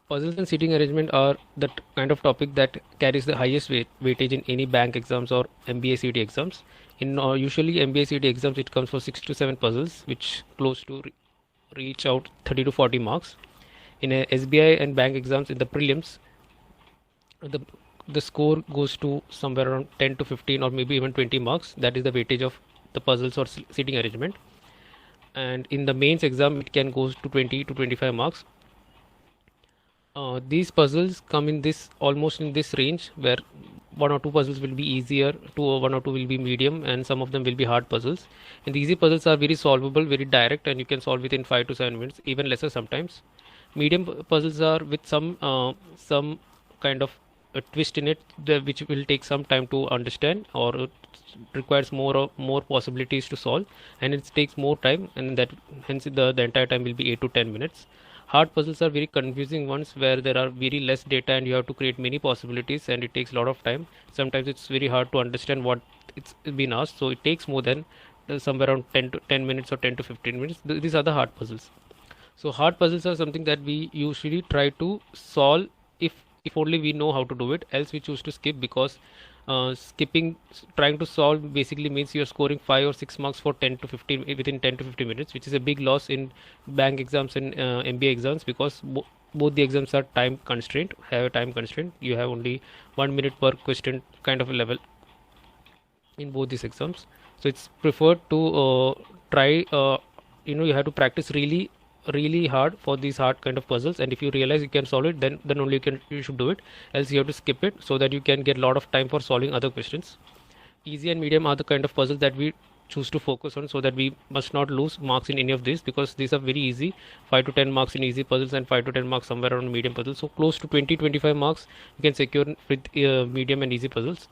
Puzzles and seating arrangement are the kind of topic that carries the highest weightage in any bank exams or MBA CET exams. In usually MBA CET exams, it comes for 6 to 7 puzzles, which close to reach out 30 to 40 marks. In a SBI and bank exams, in the prelims, the the score goes to somewhere around 10 to 15 or maybe even 20 marks. That is the weightage of the puzzles or seating arrangement. And in the mains exam, it can go to 20 to 25 marks. These puzzles come in this almost in this range, where one or two puzzles will be easier, one or two will be medium, and some of them will be hard puzzles. And the easy puzzles are very solvable, very direct, and you can solve within 5 to 7 minutes, even lesser sometimes. Medium puzzles are with some kind of a twist in it, which will take some time to understand, or it requires more possibilities to solve, and it takes more time, and that hence the entire time will be 8 to 10 minutes. Hard puzzles are very confusing ones, where there are very less data and you have to create many possibilities, and it takes a lot of time. Sometimes it's very hard to understand what it's been asked, so it takes more than somewhere around 10 minutes or 10 to 15 minutes. These are the hard puzzles. So hard puzzles are something that we usually try to solve if only we know how to do it, else we choose to skip, because skipping trying to solve basically means you're scoring 5 or 6 marks for 10 to 15 within 10 to 15 minutes, which is a big loss in bank exams and MBA exams, because both the exams are time constraint, have a time constraint. You have only 1 minute per question kind of a level in both these exams. So it's preferred to try you have to practice really hard for these hard kind of puzzles, and if you realize you can solve it, then only you should do it, else you have to skip it, so that you can get a lot of time for solving other questions. Easy and medium are the kind of puzzles that we choose to focus on, so that we must not lose marks in any of these, because these are very easy. 5 to 10 marks in easy puzzles and 5 to 10 marks somewhere around medium puzzles, so close to 20-25 marks you can secure with medium and easy puzzles.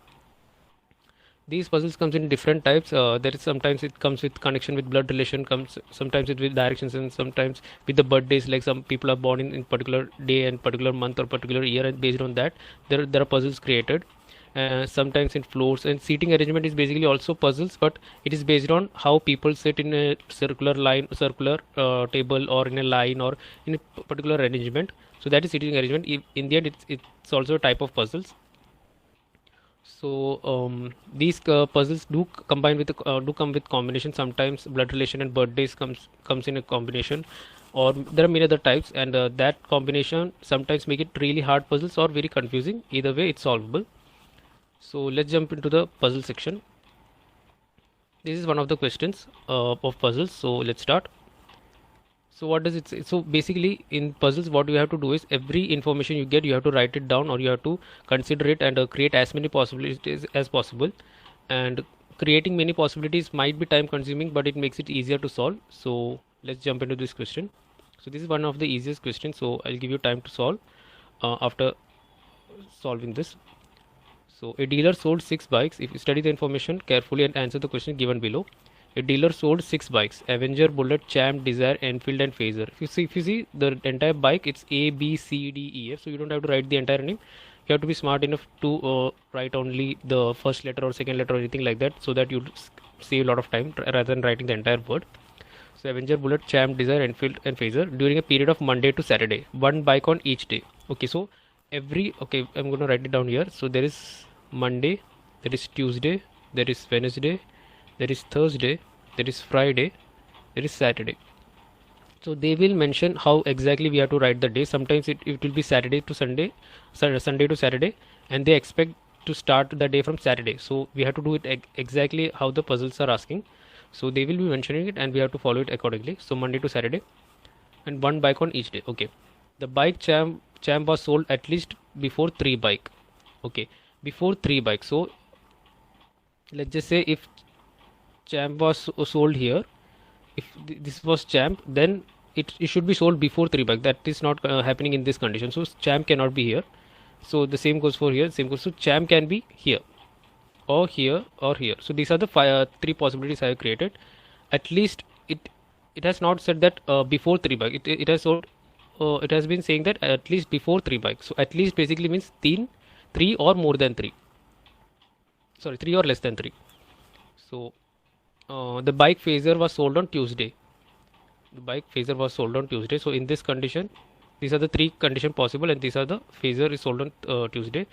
These puzzles comes in different types. There is sometimes it comes with connection with blood relation, comes sometimes it with directions, and sometimes with the birthdays, like some people are born in particular day and particular month or particular year, and based on that there are puzzles created. Sometimes in floors, and seating arrangement is basically also puzzles, but it is based on how people sit in a circular table, or in a line, or in a particular arrangement. So that is seating arrangement. In the end, it's also a type of puzzles. So these puzzles do come with combination. Sometimes blood relation and birthdays comes in a combination, or there are many other types, and that combination sometimes make it really hard puzzles or very confusing. Either way, it's solvable. So let's jump into the puzzle section. This is one of the questions of puzzles. So let's start. So what does it say? So basically in puzzles, what you have to do is, every information you get, you have to write it down, or you have to consider it, and create as many possibilities as possible. And creating many possibilities might be time consuming, but it makes it easier to solve. So let's jump into this question. So this is one of the easiest questions, so I'll give you time to solve after solving this. So a dealer sold 6 bikes. If you study the information carefully and answer the question given below. A dealer sold 6 bikes: Avenger, Bullet, Champ, Desire, Enfield, and Phaser. If you see the entire bike, it's A, B, C, D, E, F. So you don't have to write the entire name. You have to be smart enough to write only the first letter or second letter or anything like that, so that you save a lot of time rather than writing the entire word. So Avenger, Bullet, Champ, Desire, Enfield, and Phaser during a period of Monday to Saturday. One bike on each day. Okay, so I'm going to write it down here. So there is Monday, there is Tuesday, there is Wednesday, there is Thursday, there is Friday, there is Saturday. So they will mention how exactly we have to write the day. Sometimes it will be Saturday to Sunday, Sunday to Saturday, and they expect to start the day from Saturday. So we have to do it exactly how the puzzles are asking. So they will be mentioning it, and we have to follow it accordingly. So Monday to Saturday, and one bike on each day. Okay, the bike Champ was sold at least before 3 bike. Okay, before 3 bikes. So let's just say if Champ was sold here, if this was Champ, then it should be sold before 3 bike. That is not happening in this condition, so Champ cannot be here. So the same goes for here, same goes. So Champ can be here, or here, or here. So these are the 3 possibilities I have created. At least it has not said that before 3 bike. It has sold. It has been saying that at least before 3 bike. So at least basically means 3 or more than 3. Sorry, 3 or less than 3. So the bike Phaser was sold on Tuesday. The bike Phaser was sold on Tuesday. So in this condition, These are the three conditions possible, and these are the phaser is sold on Tuesday.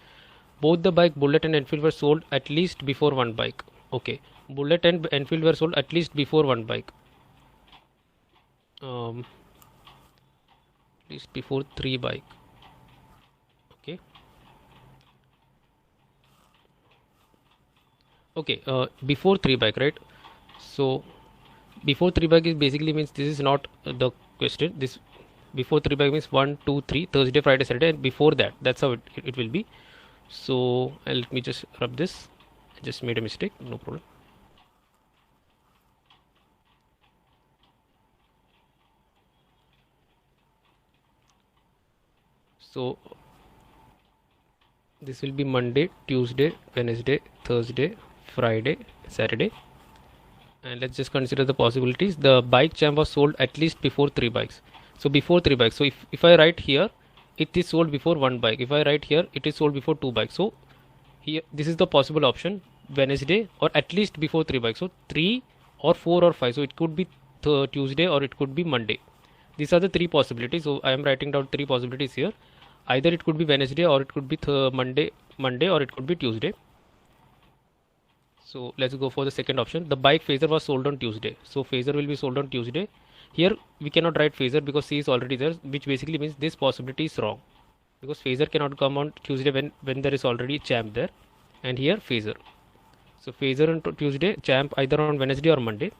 Both the bike Bullet and Enfield were sold at least before one bike. Okay, Bullet and Enfield were sold at least before one bike. At least before three bike. Okay. Okay. Before three bike, right? So before three bike is basically means this is not the question. This before three bike means 1, 2, 3 Thursday, Friday, Saturday, and before that. That's how it will be. So let me just rub this. I just made a mistake. No problem. So this will be Monday, Tuesday, Wednesday, Thursday, Friday, Saturday. And let's just consider the possibilities. The bike champ was sold at least before three bikes. So before three bikes. So if I write here, it is sold before one bike. If I write here, it is sold before two bikes. So here, this is the possible option: Wednesday or at least before three bikes. So 3 or 4 or 5. So it could be Tuesday or it could be Monday. These are the three possibilities. So I am writing down three possibilities here. Either it could be Wednesday or it could be Monday or it could be Tuesday. So let's go for the second option. The bike phaser was sold on Tuesday. So phaser will be sold on Tuesday. Here we cannot write phaser because C is already there, which basically means this possibility is wrong, because phaser cannot come on Tuesday when there is already champ there, and here phaser. So phaser on Tuesday, champ either on Wednesday or Monday.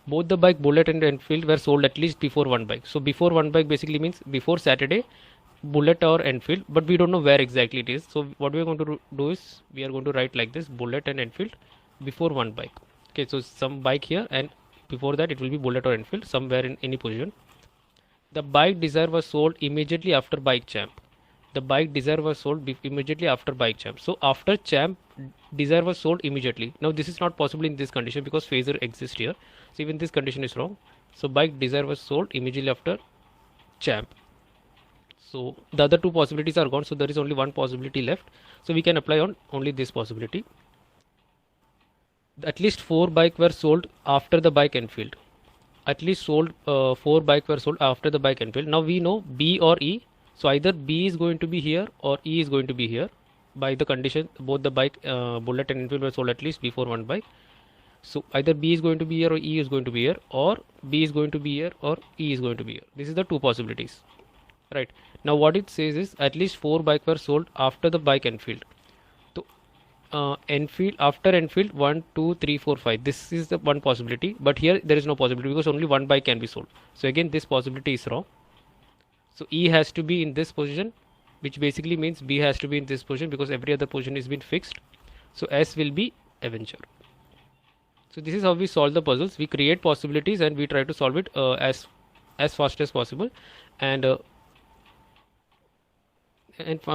Both the bike Bullet and Enfield were sold at least before one bike. So before one bike basically means before Saturday, Bullet or Enfield, but we don't know where exactly it is. So what we are going to do is we are going to write like this: Bullet and Enfield before one bike. Okay, so some bike here, and before that it will be Bullet or Enfield somewhere in any position. The bike Desire was sold immediately after bike champ. The bike Desire was sold immediately after bike champ. So after champ, Desire was sold immediately. Now this is not possible in this condition because phaser exists here. So even this condition is wrong. So bike Desire was sold immediately after champ. So the other two possibilities are gone. So there is only one possibility left. So we can apply on only this possibility. At least 4 bike were sold after the bike Enfield. At least 4 bike were sold after the bike Enfield. Now we know B or E. So either B is going to be here or E is going to be here. By the condition both the bike Bullet and Enfield were sold at least before one bike. So either B is going to be here or E is going to be here, or B is going to be here or E is going to be here. This is the two possibilities. Right. Now what it says is at least 4 bike were sold after the bike Enfield. So Enfield, after Enfield 1, 2, 3, 4, 5. This is the one possibility, but here there is no possibility because only one bike can be sold. So again this possibility is wrong. So E has to be in this position, which basically means B has to be in this position because every other position is been fixed. So S will be Avenger. So this is how we solve the puzzles. We create possibilities and we try to solve it as fast as possible. And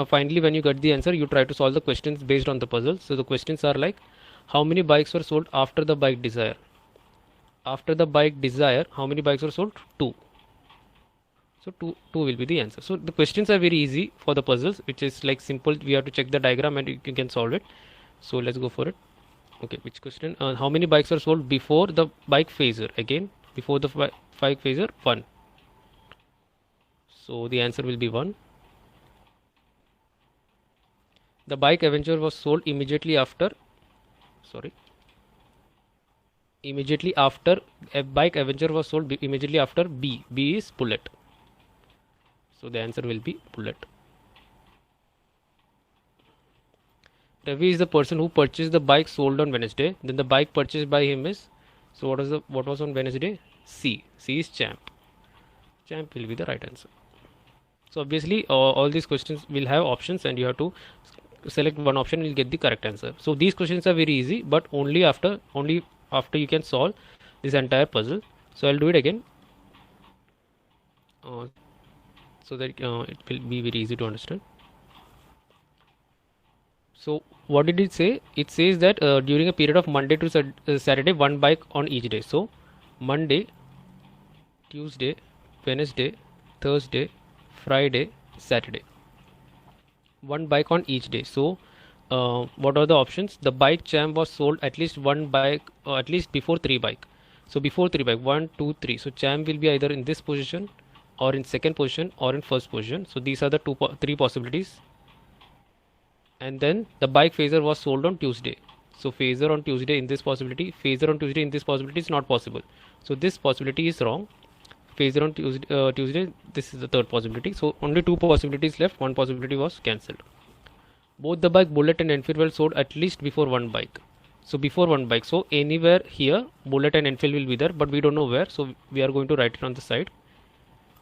finally, when you get the answer, you try to solve the questions based on the puzzle. So the questions are like, how many bikes were sold after the bike Desire? After the bike Desire, how many bikes were sold? 2. So 2 will be the answer. So the questions are very easy for the puzzles, which is like simple. We have to check the diagram and you can solve it. So let's go for it. Okay, which question? How many bikes were sold before the bike phaser? Again, before the bike phaser, 1. So the answer will be 1. The bike Avenger was sold immediately after. Immediately after a bike Avenger was sold immediately after B. B is Bullet. So the answer will be Bullet. Ravi is the person who purchased the bike sold on Wednesday. Then the bike purchased by him is. So what was on Wednesday? C. C is Champ. Champ will be the right answer. So obviously all these questions will have options and you have to select one option and you'll get the correct answer. So these questions are very easy, but only after you can solve this entire puzzle. So I'll do it again so that it will be very easy to understand. So what did it say? It says that during a period of Monday to Saturday, one bike on each day. So Monday, Tuesday, Wednesday, Thursday, Friday, Saturday. One bike on each day. So what are the options? The bike champ was sold at least one bike, at least before 3 bike. So before 3 bike, 1, 2, 3. So champ will be either in this position or in second position or in first position. So these are the three possibilities. And then the bike phaser was sold on Tuesday. So phaser on Tuesday in this possibility, phaser on Tuesday in this possibility is not possible. So this possibility is wrong. Phaser on Tuesday, this is the third possibility. So only two possibilities left. One possibility was cancelled. Both the bike Bullet and Enfield were sold at least before one bike. So before one bike. So anywhere here Bullet and Enfield will be there, but we don't know where. So we are going to write it on the side.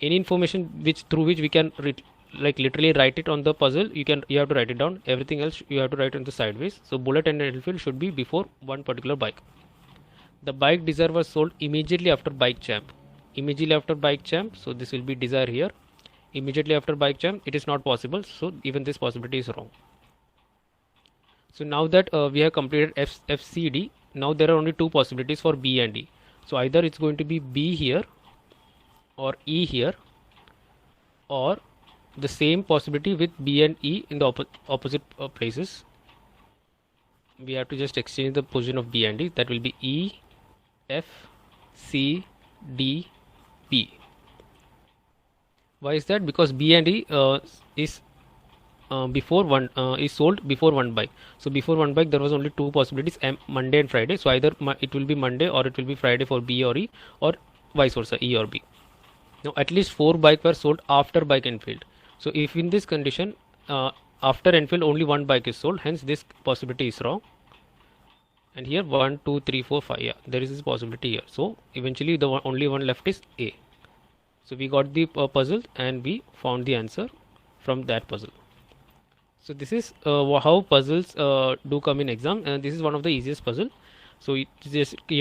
Any information through which we can like literally write it on the puzzle, you have to write it down. Everything else you have to write on the sideways. So Bullet and Enfield should be before one particular bike. The bike Desire was sold immediately after Bike Champ. Immediately after Bike Champ, so this will be Desire here. Immediately after Bike Champ, it is not possible, so even this possibility is wrong. So now that we have completed FCD, now there are only two possibilities for B and E. So either it's going to be B here or E here, or the same possibility with B and E in the opposite places. We have to just exchange the position of B and E. That will be E, F, C, D, B. Why is that? Because B and E is sold before one bike. So before one bike there was only two possibilities, Monday and Friday. So either it will be Monday or it will be Friday for B or E, or vice versa, E or B. Now at least 4 bikes were sold after Bike Enfield. So if in this condition after Enfield only one bike is sold, hence this possibility is wrong. And here 1, 2, 3, 4, 5, yeah, there is this possibility here. So eventually the only one left is A. So we got the puzzle and we found the answer from that puzzle. So this is how puzzles do come in exam, and this is one of the easiest puzzle. So you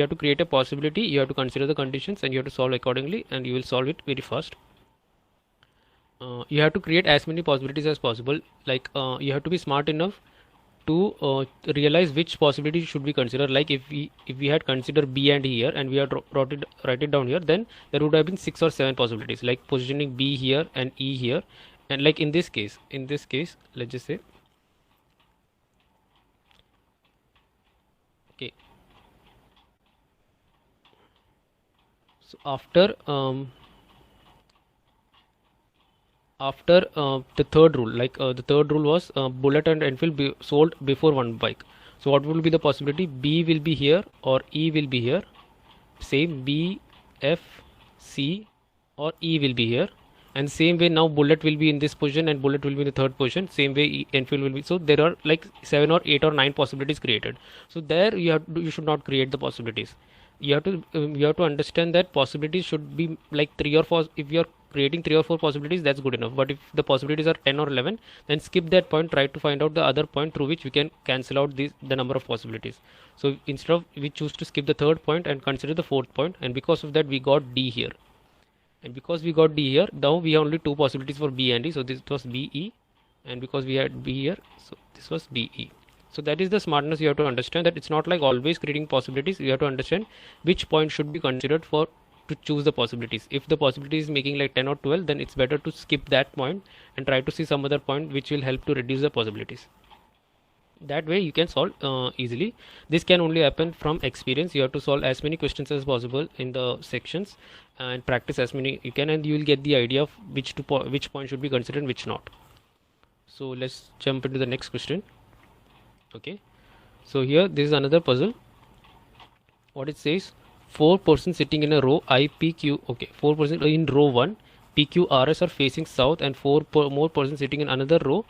have to create a possibility, you have to consider the conditions, and you have to solve accordingly, and you will solve it very fast. You have to create as many possibilities as possible. Like you have to be smart enough to realize which possibility should be considered. Like if we had considered B and E here, and we had write it down here, then there would have been 6 or 7 possibilities, like positioning B here and E here. And like in this case, let's just say, okay, so after the third rule, like the third rule was Bullet and Enfield sold before one bike. So what will be the possibility? B will be here or E will be here. Same, B, F, C or E will be here. And same way now Bullet will be in this position and Bullet will be in the third position. Same way Enfield will be. So there are like 7 or 8 or 9 possibilities created. So there you should not create the possibilities. You have to understand that possibilities should be like 3 or 4. If you are creating 3 or 4 possibilities, that's good enough. But if the possibilities are 10 or 11, then skip that point. Try to find out the other point through which we can cancel out the number of possibilities. So instead of, we choose to skip the third point and consider the fourth point, and because of that we got D here. And because we got D here, now we have only 2 possibilities for B and E. So this was BE, and because we had B here, so this was BE. So that is the smartness you have to understand, that it's not like always creating possibilities. You have to understand which point should be considered for to choose the possibilities. If the possibility is making like 10 or 12, then it's better to skip that point and try to see some other point which will help to reduce the possibilities. That way you can solve easily. This can only happen from experience. You have to solve as many questions as possible in the sections and practice as many you can, and you will get the idea of which point should be considered and which not. So let's jump into the next question. Okay, so here this is another puzzle. What it says: 4 persons sitting in a row I, P, Q. Okay, 4 persons in row 1 P, Q, R, S are facing south, and 4 more persons sitting in another row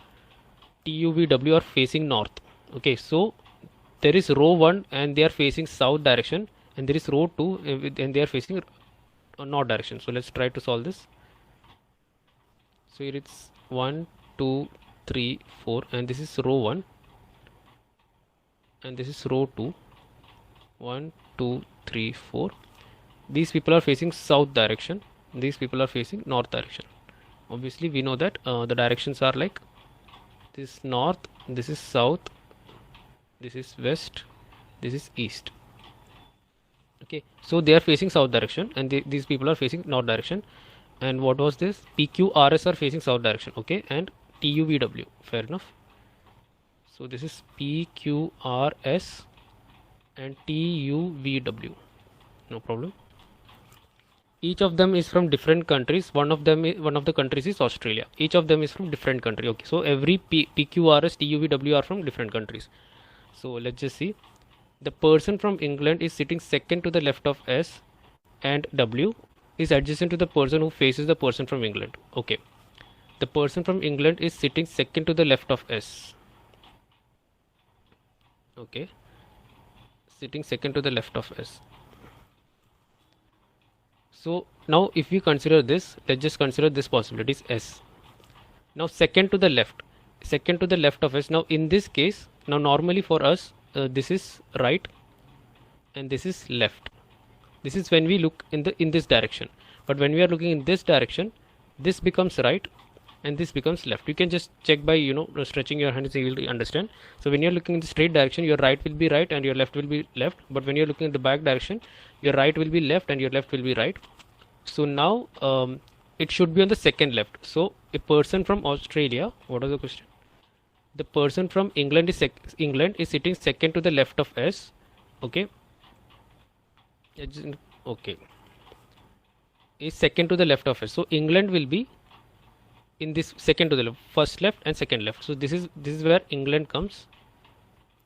T, U, V, W are facing north. Okay, so there is row 1 and they are facing south direction, and there is row 2 and they are facing north direction. So let's try to solve this. So here it's 1, 2, 3, 4, and this is row 1 and this is row 2. 1, 2, 3, 4. These people are facing south direction, these people are facing north direction. Obviously we know that the directions are like this: north, this is south, this is west, this is east. Okay, so they are facing south direction and these people are facing north direction. And what was this? PQRS are facing south direction. Okay, and TUVW, fair enough. So this is PQRS and TUVW, no problem. Each of them is from different countries. One of the countries is Australia. Each of them is from different country. Okay, so every PQRS, TUV, are from different countries. So let's just see. The person from England is sitting second to the left of S, and W is adjacent to the person who faces the person from England. Okay, the person from England is sitting second to the left of S. Okay, sitting second to the left of S. So now if we consider this, let's just consider this possibility is S. Now second to the left of S. Now in this case, now normally for us, this is right and this is left. This is when we look in this direction. But when we are looking in this direction, this becomes right and this becomes left. You can just check by stretching your hands, you will understand. So when you're looking in the straight direction, your right will be right and your left will be left. But when you're looking in the back direction, your right will be left and your left will be right. So now it should be on the second left. So a person from Australia, what was the question? The person from England is sitting second to the left of S. Okay. Okay. Is second to the left of S. So England will be in this second to the left, first left and second left. So this is where England comes.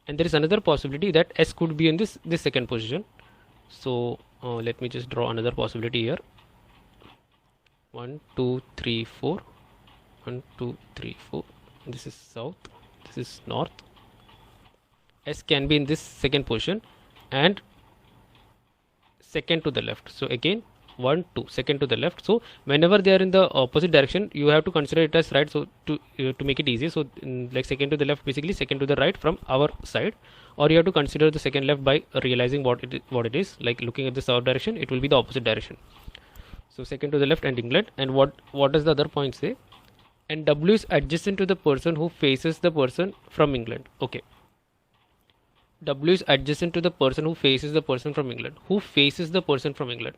And there is another possibility that S could be in this second position. So let me just draw another possibility here. 1 2 3 4. 1 2 3 4. This is south, this is north. S can be in this second position and second to the left. So again 1 2 second to the left. So whenever they are in the opposite direction, you have to consider it as right. So to make it easy, so like second to the left, basically second to the right from our side, or you have to consider the second left by realizing what it is. Like looking at the south direction, it will be the opposite direction. So second to the left and England. And what does the other point say? And W is adjacent to the person who faces the person from England. Okay, W is adjacent to the person who faces the person from England. Who faces the person from England?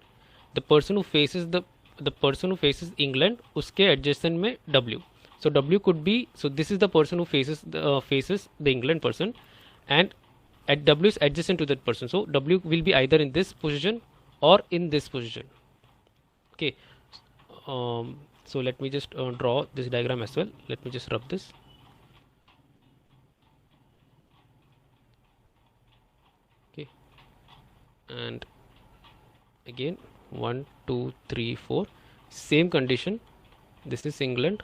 The person who faces England, uske adjacent mein W. So W could be, so this is the person who faces the England person, and at W is adjacent to that person. So W will be either in this position or in this position. Okay. So let me just draw this diagram as well. Let me just rub this. Okay, and again 1 2 3 4, same condition. This is England,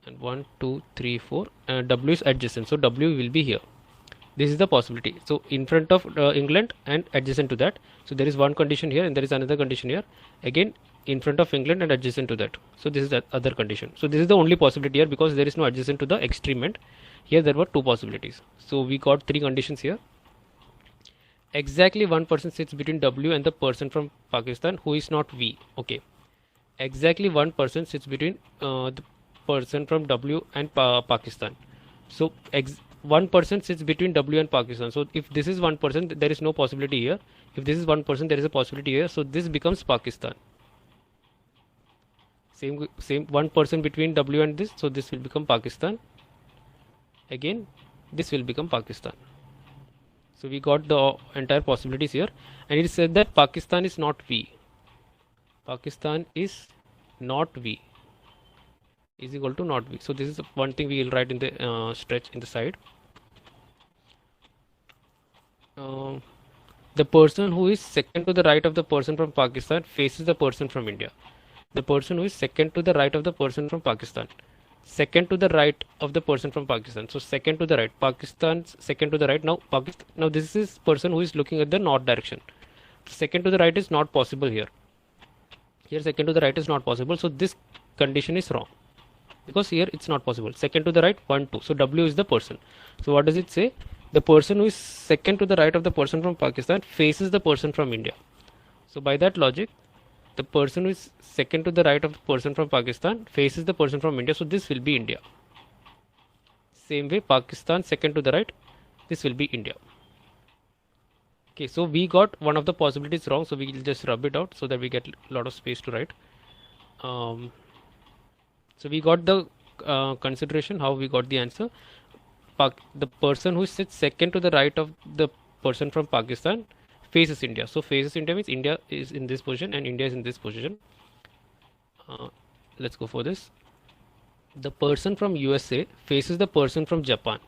and 1 2 3 4, and W is adjacent, so W will be here. This is the possibility. So in front of England and adjacent to that. So there is one condition here and there is another condition here. Again in front of England and adjacent to that. So this is the other condition. So this is the only possibility here because there is no adjacent to the extreme end. Here there were two possibilities. So we got three conditions here. Exactly one person sits between W and the person from Pakistan who is not V. Okay. Exactly one person sits between the person from W and Pakistan. So one person sits between W and Pakistan. So if this is one person, there is no possibility here. If this is one person, there is a possibility here. So this becomes Pakistan. Same one person between W and this. So this will become Pakistan. Again, this will become Pakistan. So we got the entire possibilities here. And it said that Pakistan is not V. Pakistan is not V. Is equal to not V. So this is one thing we will write in the stretch in the side. The person who is second to the right of the person from Pakistan faces the person from India. The person who is second to the right of the person from Pakistan. Second to the right of the person from Pakistan. So second to the right. Pakistan's second to the right. Now now this is person who is looking at the north direction. Second to the right is not possible here. Here second to the right is not possible. So this condition is wrong. Because here it's not possible. Second to the right, 1 2. So W is the person. So what does it say? The person who is second to the right of the person from Pakistan faces the person from India. So by that logic, the person who is second to the right of the person from Pakistan faces the person from India. So this will be India. Same way, Pakistan second to the right, this will be India. Okay, so we got one of the possibilities wrong. So we will just rub it out so that we get a lot of space to write. So we got the consideration, how we got the answer. The person who sits second to the right of the person from Pakistan faces India. So faces India means India is in this position and India is in this position. Let's go for this. The person from USA faces the person from Japan.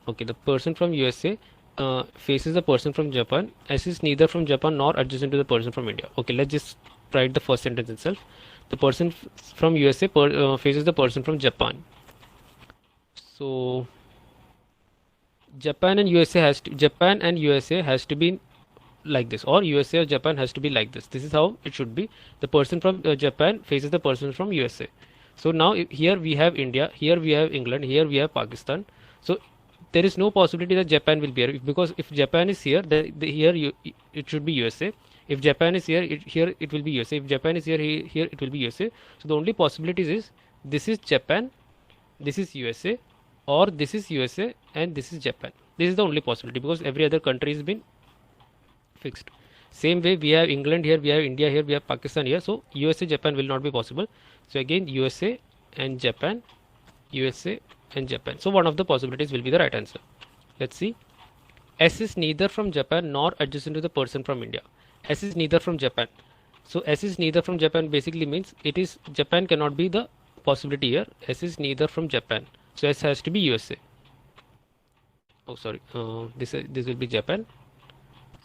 Okay, the person from USA faces the person from Japan, as is neither from Japan nor adjacent to the person from India. Okay, let's just write the first sentence itself. The person from USA faces the person from Japan. So Japan and USA has to be like this, or USA or Japan has to be like this. This is how it should be. The person from Japan faces the person from USA. So now here we have India, here we have England, here we have Pakistan. So there is no possibility that Japan will be here, because if Japan is here, it should be USA. If Japan is here, here it will be USA. If Japan is here, it will be USA. So the only possibilities is this is Japan, this is USA, or this is USA and this is Japan. This is the only possibility, because every other country has been fixed. Same way we have England here, we have India here, we have Pakistan here. So USA, Japan will not be possible. So again USA and Japan, USA and Japan. So one of the possibilities will be the right answer. Let's see. S is neither from Japan nor adjacent to the person from India. S is neither from Japan. So S is neither from Japan basically means it is Japan cannot be the possibility here. S is neither from Japan. So S has to be USA. Oh sorry, this will be Japan.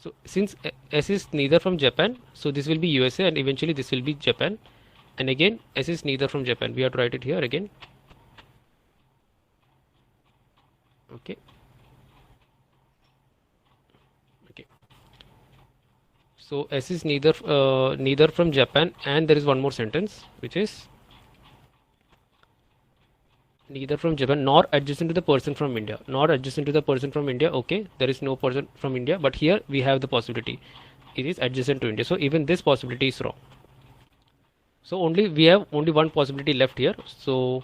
So since S is neither from Japan, so this will be USA and eventually this will be Japan. And again S is neither from Japan. We have to write it here again. Okay. Okay. So S is neither from Japan, and there is one more sentence which is neither from Japan nor adjacent to the person from India. Nor adjacent to the person from India. Okay, there is no person from India, but here we have the possibility. It is adjacent to India. So even this possibility is wrong. So we have only one possibility left here. So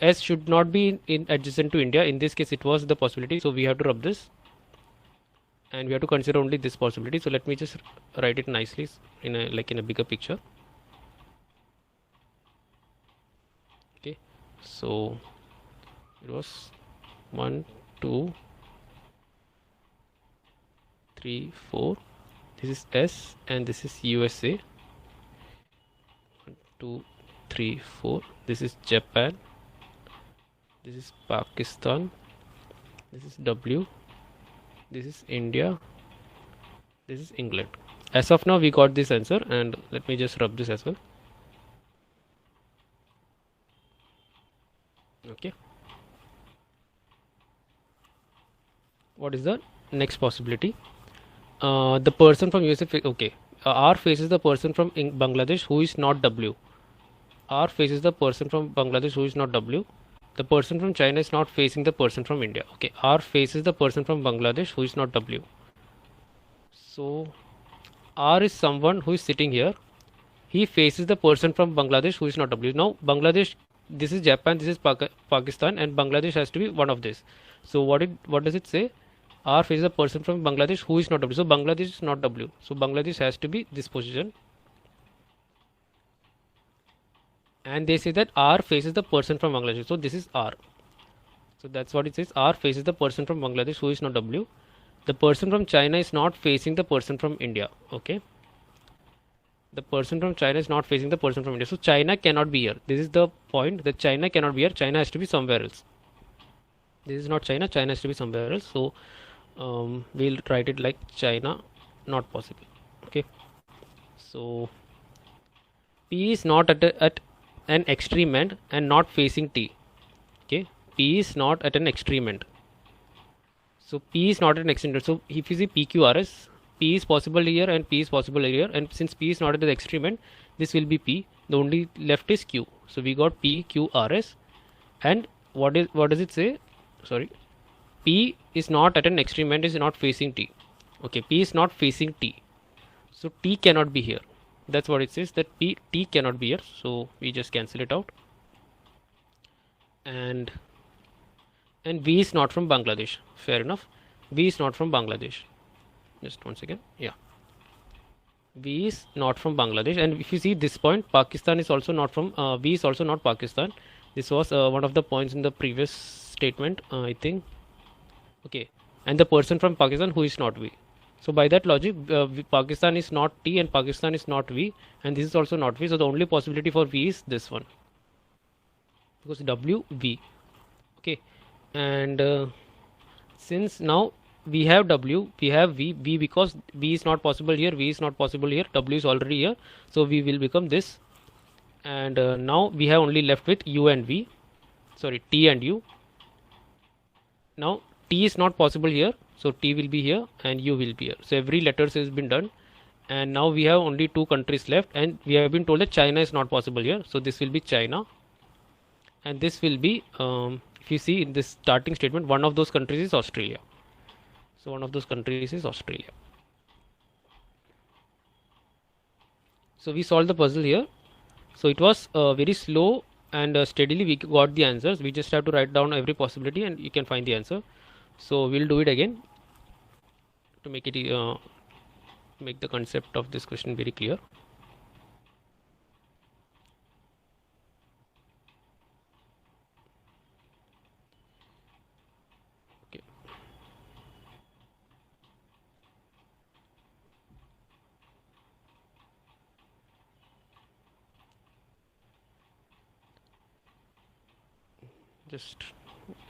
S should not be in adjacent to India. In this case, it was the possibility. So we have to rub this, and we have to consider only this possibility. So let me just write it nicely in a bigger picture. Okay. So it was 1, 2, 3, 4. This is S and this is USA. 1, 2, 3, 4. This is Japan. This is Pakistan. This is W. This is India. This is England. As of now, we got this answer, and let me just rub this as well. Okay. What is the next possibility? The person from USA. Okay. R faces the person from Bangladesh who is not W. R faces the person from Bangladesh who is not W. The person from China is not facing the person from India. Okay, R faces the person from Bangladesh who is not W. So R is someone who is sitting here. He faces the person from Bangladesh who is not W. Now Bangladesh, this is Japan, this is Pakistan, and Bangladesh has to be one of this. So what does it say? R faces the person from Bangladesh who is not W. So Bangladesh is not W. So Bangladesh has to be this position. And they say that R faces the person from Bangladesh. So this is R. So that's what it says. R faces the person from Bangladesh who is not W. The person from China is not facing the person from India. Okay. The person from China is not facing the person from India. So China cannot be here. This is the point, that China cannot be here. China has to be somewhere else. This is not China. China has to be somewhere else. So we'll write it like China, not possible. Okay. So P is not at an extreme end and not facing T. Okay, P is not at an extreme end. So P is not at an extreme end. So if you see PQRS, P is possible here and P is possible here, and since P is not at the extreme end, this will be P. The only left is Q. So we got PQRS, and what does it say? Sorry, P is not at an extreme end, is not facing T. Okay, P is not facing T. So T cannot be here. That's what it says, that T cannot be here. So we just cancel it out. And V is not from Bangladesh. Fair enough. V is not from Bangladesh. Just once again. Yeah. V is not from Bangladesh. And if you see this point, Pakistan is also not from, V is also not Pakistan. This was one of the points in the previous statement, I think. Okay. And the person from Pakistan who is not V. So by that logic, Pakistan is not T and Pakistan is not V, and this is also not V. So the only possibility for V is this one, because W V. Okay, and since now we have W, we have V because V is not possible here, V is not possible here, W is already here, so V will become this, and now we have only left with U and V, sorry, T and U. Now T is not possible here, so T will be here and U will be here. So every letters has been done, and now we have only two countries left, and we have been told that China is not possible here, so this will be China, and this will be if you see in this starting statement, one of those countries is Australia. So one of those countries is Australia. So we solved the puzzle here. So it was very slow and steadily we got the answers. We just have to write down every possibility and you can find the answer. So we'll do it again to make it make the concept of this question very clear. Okay. Just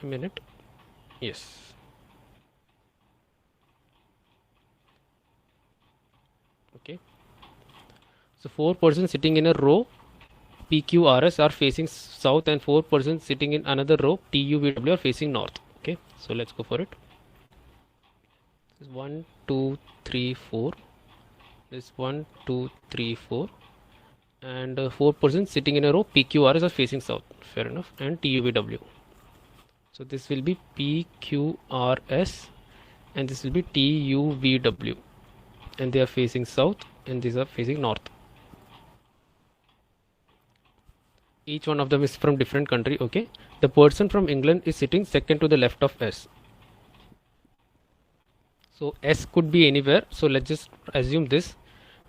a minute. Yes. Okay. So 4 persons sitting in a row PQRS are facing south and 4 persons sitting in another row TUVW are facing north. Okay, so let's go for it. This is 1, 2, 3, 4. This 1, 2, 3, 4. And 4 persons sitting in a row PQRS are facing south. Fair enough. And TUVW. So this will be PQRS and this will be TUVW. And they are facing south and these are facing north. Each one of them is from different country. Okay, the person from England is sitting second to the left of S. So S could be anywhere, so let's just assume this.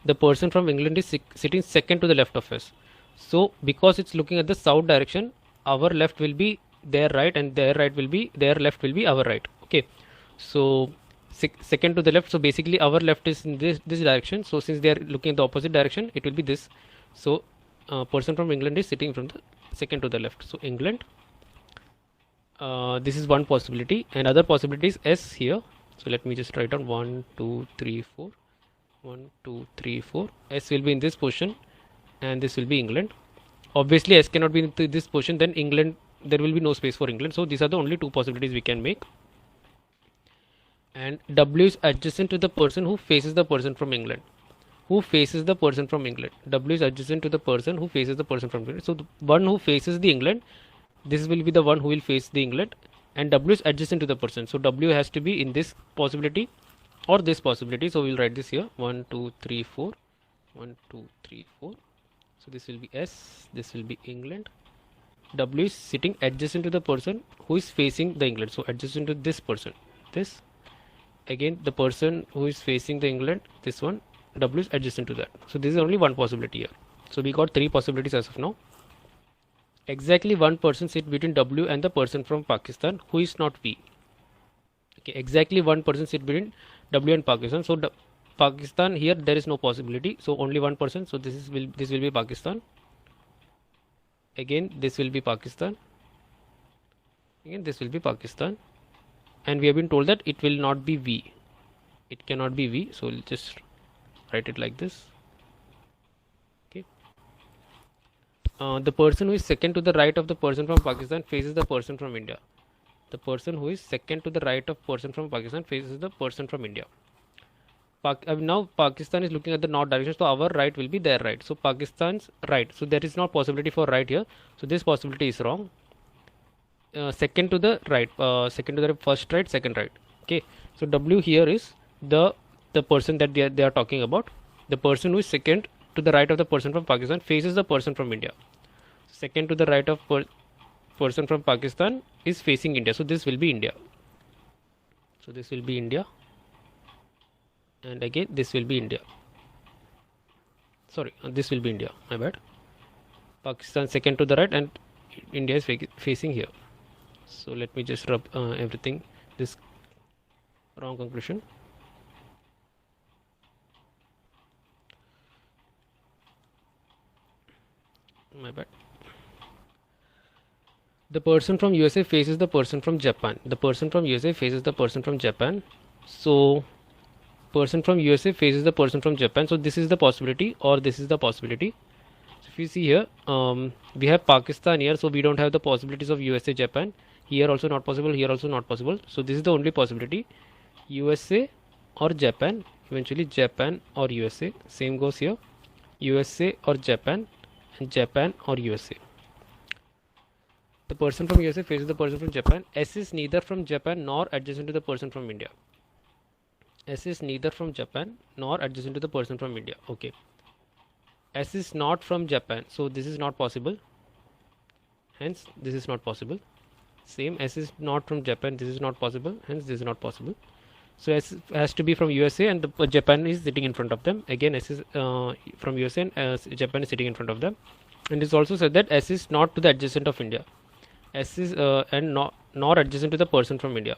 The person from England is sitting second to the left of S. So because it's looking at the south direction, our left will be their right and their right will be, their left will be our right. Okay, so second to the left, so basically our left is in this direction, so since they are looking in the opposite direction, it will be this. So person from England is sitting from the second to the left. So England, this is one possibility, and other possibility is S here. So let me just write down 1, 2, 3, 4. 1, 2, 3, 4. S will be in this position, and this will be England. Obviously, S cannot be in this position. Then England, there will be no space for England. So these are the only two possibilities we can make. And W is adjacent to the person who faces the person from England. Who faces the person from England? W is adjacent to the person who faces the person from England. So the one who faces the England, this will be the one who will face the England, and W is adjacent to the person. So W has to be in this possibility or this possibility. So we will write this here 1, 2, 3, 4. 1, 2, 3, 4. So this will be S, this will be England. W is sitting adjacent to the person who is facing the England. So adjacent to this person, this. Again, the person who is facing the England, this one, W is adjacent to that. So this is only one possibility here. So we got three possibilities as of now. Exactly one person sits between W and the person from Pakistan who is not V. Okay, exactly one person sits between W and Pakistan. So Pakistan here there is no possibility. So only one person. So this will be Pakistan. Again, this will be Pakistan. Again, this will be Pakistan. And we have been told that it will not be V. It cannot be V. So we'll just write it like this. Okay. The person who is second to the right of the person from Pakistan faces the person from India. The person who is second to the right of person from Pakistan faces the person from India. Now Pakistan is looking at the north direction, so our right will be their right. So Pakistan's right. So there is no possibility for right here. So this possibility is wrong. Second to the right, second to the first right, second right. Okay. So W here is the person that they are talking about. The person who is second to the right of the person from Pakistan faces the person from India. Second to the right of person from Pakistan is facing India. So this will be India. So this will be India. And again this will be India. Sorry, this will be India. My bad. Pakistan second to the right and India is facing here. So let me just rub everything. This wrong conclusion. The person from USA faces the person from Japan. The person from USA faces the person from Japan. So person from USA faces the person from Japan. So this is the possibility, or this is the possibility. So if you see here, we have Pakistan here, so we don't have the possibilities of USA, Japan. Here also not possible. Here also not possible. So this is the only possibility: USA or Japan. Eventually Japan or USA. Same goes here: USA or Japan, and Japan or USA. The person from USA faces the person from Japan. S is neither from Japan nor adjacent to the person from India. S is neither from Japan nor adjacent to the person from India. Okay. S is not from Japan, so this is not possible. Hence, this is not possible. Same, S is not from Japan, this is not possible. Hence, this is not possible. So S has to be from USA, and the Japan is sitting in front of them. Again, S is from USA, and Japan is sitting in front of them. And it's also said that S is not to the adjacent of India. S is and nor adjacent to the person from India.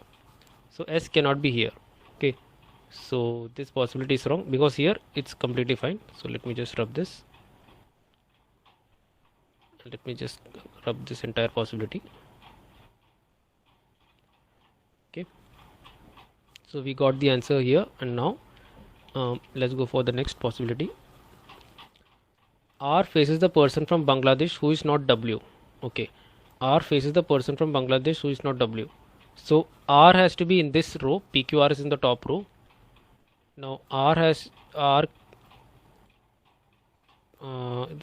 So S cannot be here. Okay. So this possibility is wrong, because here it's completely fine. So let me just rub this. Let me just rub this entire possibility. Okay. So we got the answer here, and now let's go for the next possibility. R faces the person from Bangladesh who is not W. Okay. R faces the person from Bangladesh who is not W. So R has to be in this row. PQR is in the top row. Now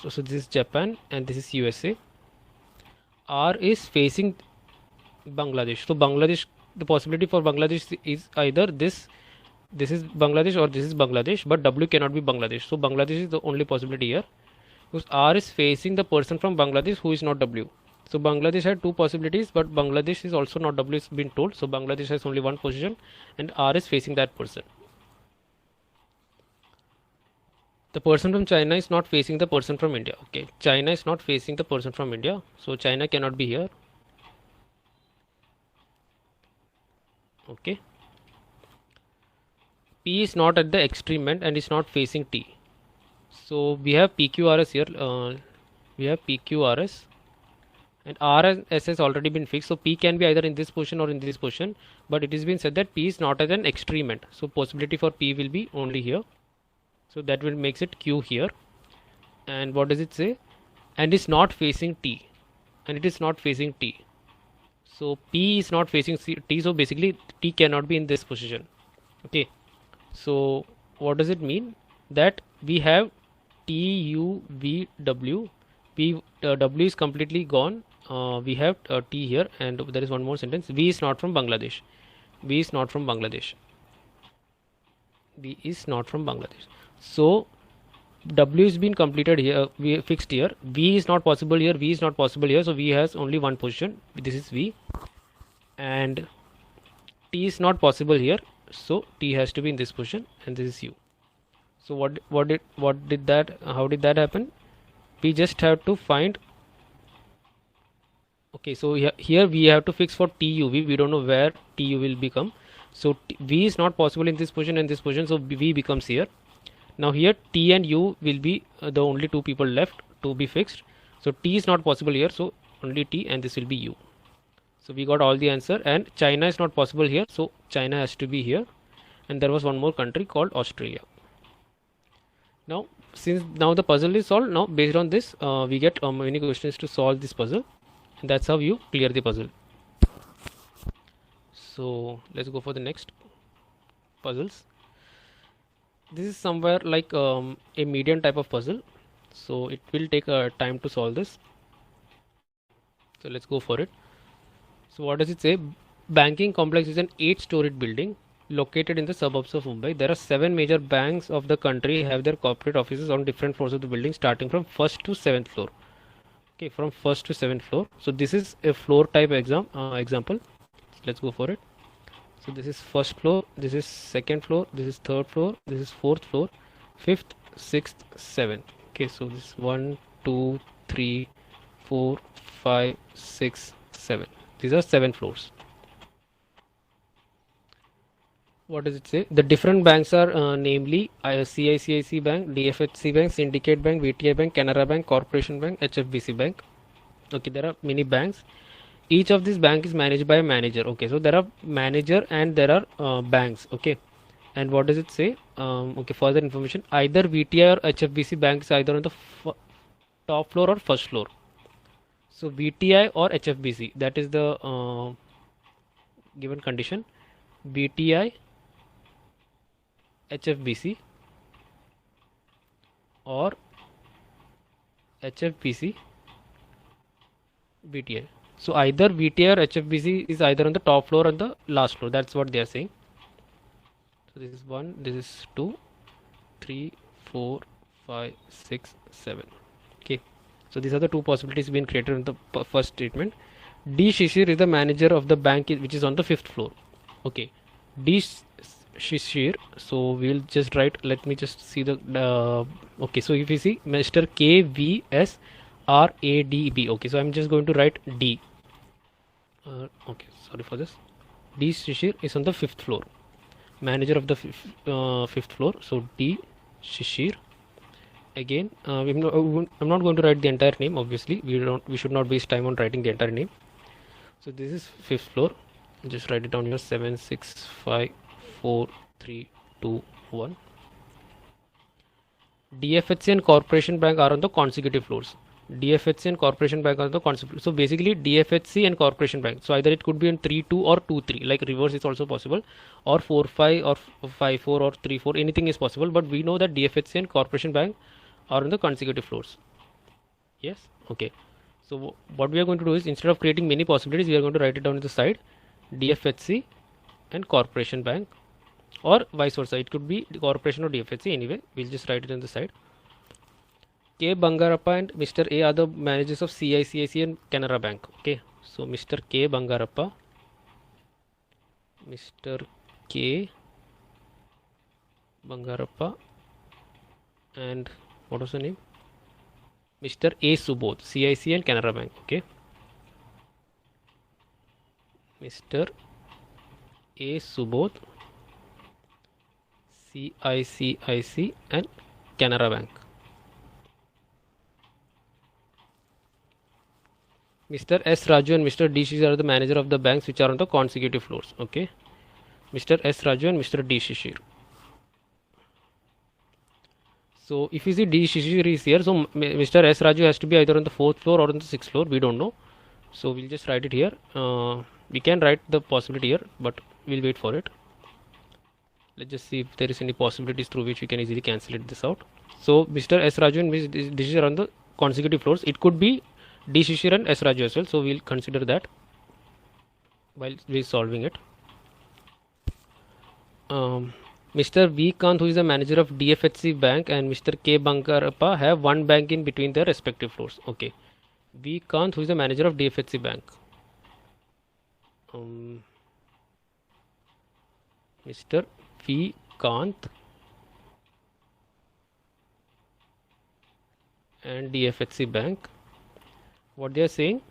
so this is Japan and this is USA. R is facing Bangladesh. So Bangladesh, the possibility for Bangladesh is either this is Bangladesh, or this is Bangladesh, but W cannot be Bangladesh. So Bangladesh is the only possibility here, because R is facing the person from Bangladesh who is not W. So Bangladesh had two possibilities, but Bangladesh is also not W, is been told. So Bangladesh has only one position, and R is facing that person. The person from China is not facing the person from India. Okay, China is not facing the person from India, so China cannot be here. Okay. P is not at the extreme end and is not facing T. So we have PQRS here. We have PQRS, and R and S has already been fixed. So P can be either in this position or in this position, but it has been said that P is not at an extreme end. So possibility for P will be only here. So that will makes it Q here. And what does it say? And is not facing T, and it is not facing T. So P is not facing T. So basically T cannot be in this position. Okay. So what does it mean? That we have T, U, V, W. P, W is completely gone. We have T here, and there is one more sentence. V is not from Bangladesh. V is not from Bangladesh. V is not from Bangladesh. So W has been completed here. We fixed here. V is not possible here. V is not possible here. So V has only one position. This is V, and T is not possible here. So T has to be in this position, and this is U. So how did that happen? We just have to find. Okay, so here we have to fix for TU. We don't know where TU will become. So V is not possible in this position and this position. So V becomes here. Now here T and U will be the only two people left to be fixed. So T is not possible here. So only T, and this will be U. So we got all the answer, and China is not possible here. So China has to be here, and there was one more country called Australia. Now since now the puzzle is solved, now based on this we get many questions to solve this puzzle, and that's how you clear the puzzle. So let's go for the next puzzles. This is somewhere like a medium type of puzzle, so it will take time to solve this. So let's go for it. So what does it say? Banking complex is an 8-storied building located in the suburbs of Mumbai. There are 7 major banks of the country have their corporate offices on different floors of the building, starting from 1st to 7th floor. Okay, from 1st to 7th floor. So this is a floor type example. So let's go for it. So this is 1st floor, this is 2nd floor, this is 3rd floor, this is 4th floor, 5th, 6th, 7th. Okay, so this is 1, 2, 3, 4, 5, 6, 7. These are 7 floors. What does it say? The different banks are namely CICIC Bank, DFHC Bank, Syndicate Bank, VTI Bank, Canara Bank, Corporation Bank, HFBC Bank. Okay, there are many banks. each of this bank is managed by a manager. Okay, so there are manager and there are banks. Okay, and what does it say? Okay, further information, either VTI or HFBC bank is either on the top floor or first floor. So VTI or HFBC, that is the given condition. VTI, HFBC or HFBC, VTI. So either VTI or HFBC is either on the top floor or the last floor. That's what they are saying. So this is 1, this is 2, 3, 4, 5, 6, 7. Okay. So these are the two possibilities being created in the first statement. D. Shishir is the manager of the bank which is on the 5th floor. Okay. D. Shishir. So we'll just write. Let me just see the. Okay. So if you see Mr. KVSRADB. Okay. So I'm just going to write D. Okay. Sorry for this. D. Shishir is on the 5th floor. Manager of the 5th floor. So D. Shishir. Again, I'm not going to write the entire name. Obviously, we should not waste time on writing the entire name. So this is 5th floor. Just write it down here. 7, 6, 5, 4, 3, 2, 1. DFHC and Corporation Bank are on the consecutive floors. DFHC and Corporation Bank are on the consecutive. So basically, DFHC and Corporation Bank. So either it could be in 3, 2 or 2, 3. Like reverse is also possible, or 4, 5 or 5, 4 or 3, 4. Anything is possible. But we know that DFHC and Corporation Bank are on the consecutive floors. Yes. Okay. So what we are going to do is, instead of creating many possibilities, we are going to write it down on the side. DFHC and Corporation Bank, or vice versa. It could be Corporation or DFHC. Anyway, we'll just write it on the side. K. Bangarappa and Mr. A are the managers of CICIC and Canara Bank. Okay. So Mr. K. Bangarappa, Mr. K. Bangarappa, and what was the name? Mr. A. Subodh, CIC and Canara Bank. Okay. Mr. A. Subodh, CICIC and Canara Bank. Mr. S. Raju and Mr. D. Shishir are the manager of the banks which are on the consecutive floors. Okay. Mr. S. Raju and Mr. D. Shishir. So if you see D. Shishir is here, so Mr. S. Raju has to be either on the 4th floor or on the 6th floor. We don't know. So we'll just write it here. We can write the possibility here, but we'll wait for it. Let's just see if there is any possibilities through which we can easily cancel this out. So Mr. S. Raju and Ms. D. Shishir are on the consecutive floors. It could be D. Shishir and S. Raju as well. So we'll consider that while we're solving it. Mr. V. Kant, who is the manager of DFHC Bank, and Mr. K. Bangarappa have one bank in between their respective floors. Okay. V. Kant, who is the manager of DFHC Bank. Mr. V. Kant and DFHC Bank. What they are saying?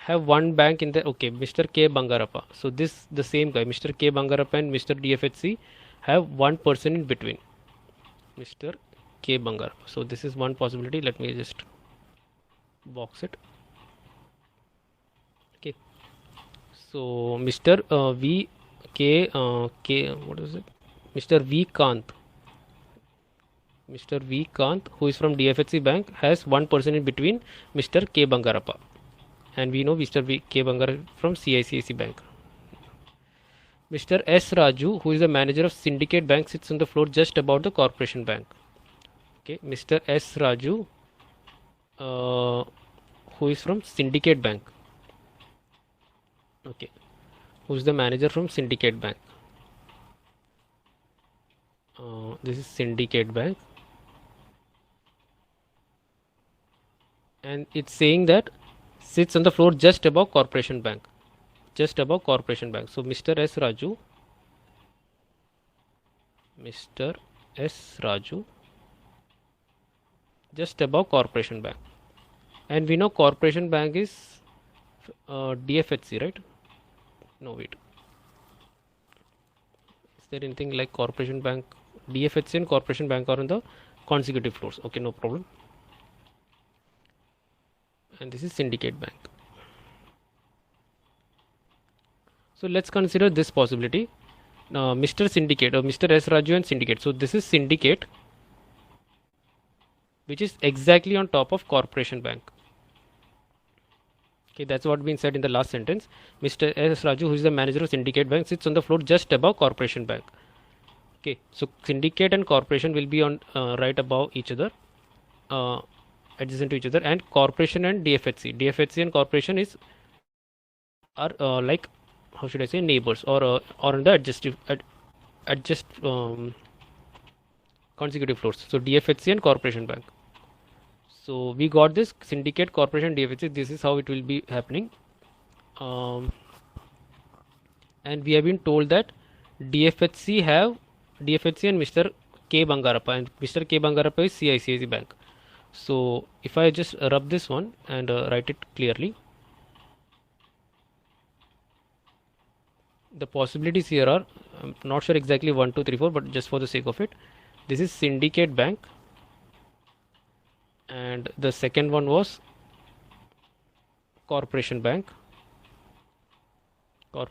Have one bank in the. Okay, Mr. K. Bangarappa. So this the same guy, Mr. K. Bangarappa and Mr. DFHC have one person in between. Mr. K. Bangarappa. So this is one possibility. Let me just box it. Okay. So Mr. V. K. What is it? Mr. V. Kant. Mr. V. Kant, who is from DFHC Bank, has one person in between Mr. K. Bangarappa. And we know Mr. V. K. Bangarappa from CICIC Bank. Mr. S. Raju, who is the manager of Syndicate Bank, sits on the floor just above the Corporation Bank. Okay, Mr. S. Raju, who is from Syndicate Bank. Okay, who is the manager from Syndicate Bank. This is Syndicate Bank. And it's saying that sits on the floor just above Corporation Bank. Just above Corporation Bank. So Mr. S. Raju. Mr. S. Raju. Just above Corporation Bank. And we know Corporation Bank is DFHC, right? No, wait. Is there anything like Corporation Bank? DFHC and Corporation Bank are on the consecutive floors. Okay, no problem. and this is syndicate bank. So let's consider this possibility. Mr. Syndicate or Mr. S. Raju and Syndicate. So this is syndicate, which is exactly on top of corporation bank. Okay, that's what been said in the last sentence. Mr. S. Raju, who is the manager of syndicate bank, sits on the floor just above corporation bank. Okay, so syndicate and corporation will be on right above each other, adjacent to each other, and corporation and DFHC and corporation are like, how should I say, neighbors, or on the consecutive floors. So DFHC and corporation bank. So we got this syndicate, corporation, DFHC. This is how it will be happening, and we have been told that DFHC and Mr. K. Bangarappa, and Mr. K. Bangarappa is CICIC bank. So if I just rub this one and write it clearly, the possibilities here are, I'm not sure exactly 1, 2, 3, 4, but just for the sake of it, this is syndicate bank, and the second one was corporation bank. Third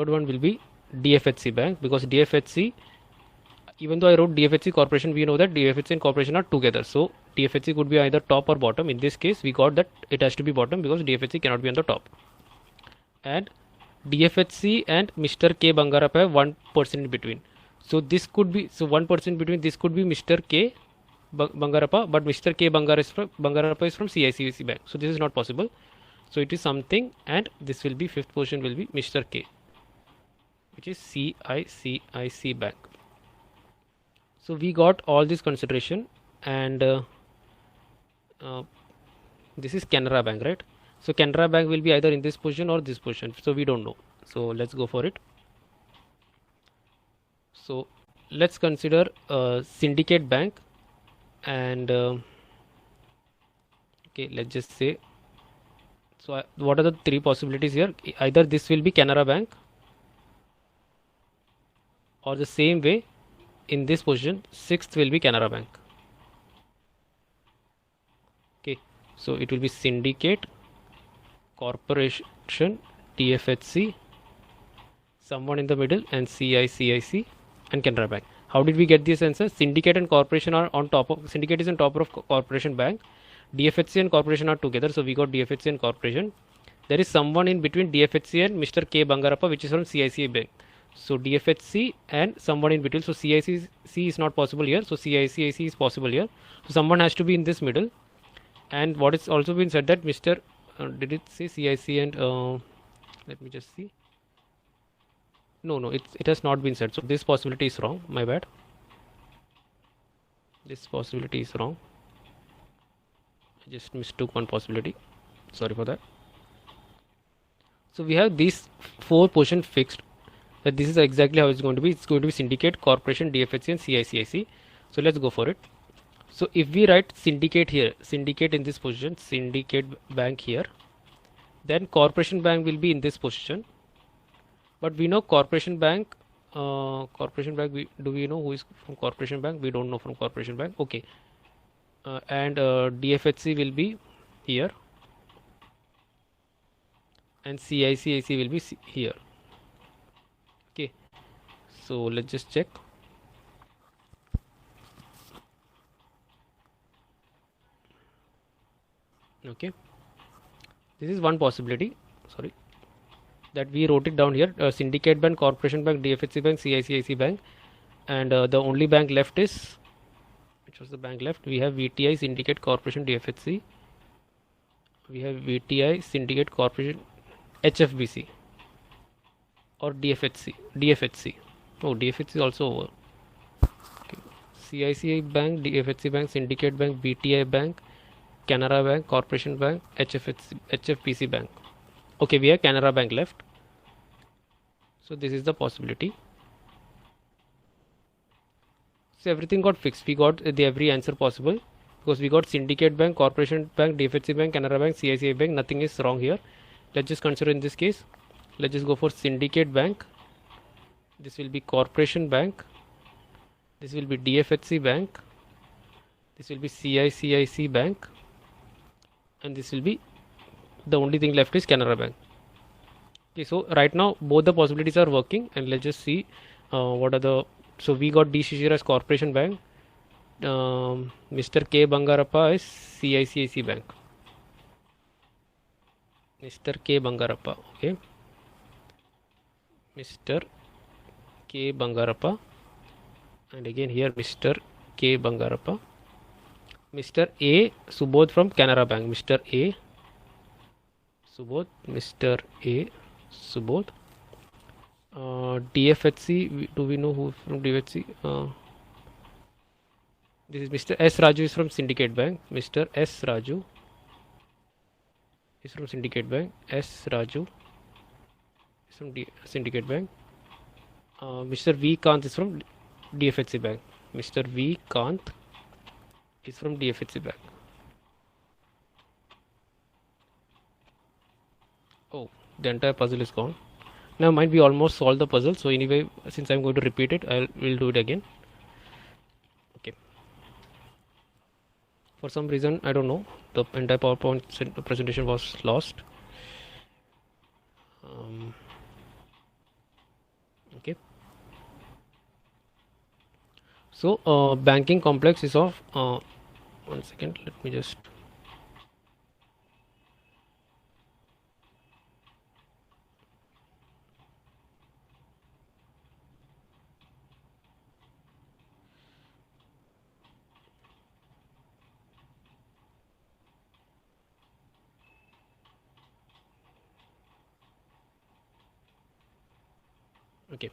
one will be DFHC bank, because DFHC, even though I wrote DFHC corporation, we know that DFHC and corporation are together. So DFHC could be either top or bottom. In this case, we got that it has to be bottom because DFHC cannot be on the top. And DFHC and Mr. K. Bangarappa have 1% in between. So this could be, so 1% between this could be Mr. K. Bangarappa, but Mr. K. Bangarappa is from CICIC bank. So this is not possible. So it is something, and this will be, fifth position will be Mr. K, which is CICIC bank. So we got all this consideration, and this is Canara bank, right? So Canara bank will be either in this position or this position. So we don't know. So let's go for it. So let's consider syndicate bank, and okay, let's just say, so what are the three possibilities here? Either this will be Canara bank, or the same way in this position, sixth will be Canara bank. Okay, so it will be syndicate, corporation, DFHC, someone in the middle, and CICIC and Canara bank. How did we get this answer? Syndicate and corporation are on top of, syndicate is on top of corporation bank. DFHC and corporation are together, so we got DFHC and corporation. There is someone in between DFHC and Mr. K. Bangarappa, which is from CICIC bank. So DFHC and someone in between. So CICC is not possible here. So CICIC is possible here. So someone has to be in this middle. And what is also been said that Mr. Did it say CIC and let me just see. No, it has not been said. So this possibility is wrong. My bad. This possibility is wrong. I just mistook one possibility. Sorry for that. So we have these four positions fixed. That this is exactly how it's going to be. It's going to be syndicate, corporation, DFHC, and CICIC. So let's go for it. So if we write syndicate here, syndicate in this position, syndicate bank here, then corporation bank will be in this position. But we know corporation bank. Do we know who is from corporation bank? We don't know from corporation bank. Okay. And DFHC will be here, and CICIC will be here. Okay, so let's just check. Okay, this is one possibility. Sorry, that we wrote it down here. Syndicate bank, corporation bank, DFHC bank, CICIC bank, and the only bank left is, which was the bank left? We have VTI, syndicate, corporation, DFHC. We have VTI, syndicate, corporation, HFBC, or DFHC. Oh, DFHC is also over. Okay. CICI bank, DFHC bank, syndicate bank, VTI bank, Canara bank, corporation bank, HFBC bank. Okay, we have Canara bank left. So this is the possibility. So everything got fixed. We got the every answer possible because we got syndicate bank, corporation bank, DFHC bank, Canara bank, CICI bank. Nothing is wrong here. Let's just consider in this case. Let's just go for syndicate bank. This will be corporation bank. This will be DFHC bank. This will be CICIC Bank, and this will be the only thing left is Canara Bank. Okay, so right now both the possibilities are working, and let's just see what are the. So we got D Shishir as Corporation Bank, Mr. K Bangarappa is CICIC Bank. Mr. K Bangarappa, okay. Mr. K Bangarappa, and again here Mr. K Bangarappa. Mr. A Subodh from Canara Bank. Mr. A Subodh. Mr. A Subodh. DFHC. Do we know who from DFHC? This is Mr. S Raju is from Syndicate Bank. Mr. S Raju is from Syndicate Bank. S Raju is from Syndicate Bank. Mr. V Kant is from DFHC Bank. Mr. V Kant is from DFHC Bank. Oh, the entire puzzle is gone. Now mind we almost solved the puzzle. So anyway, since I'm going to repeat it, will do it again. Okay. For some reason, I don't know, the entire PowerPoint presentation was lost. Okay. So banking complex is of 1 second. Let me just. Okay.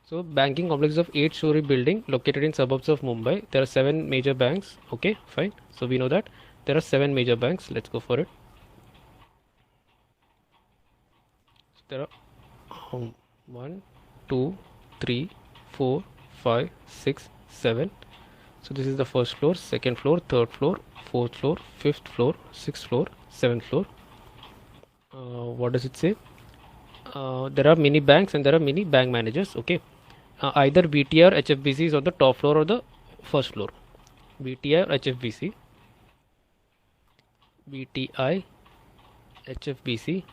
So banking complex of 8-story building located in suburbs of Mumbai. There are 7 major banks. Okay, fine. So we know that there are 7 major banks. Let's go for it. So there are 1, 2, 3, 4, 5, 6, 7. So this is the first floor, second floor, third floor, fourth floor, fifth floor, sixth floor, seventh floor. What does it say? There are many banks and there are many bank managers. Okay. Either BTI or HFBC is on the top floor or the first floor. BTI or HFBC. BTI, HFBC.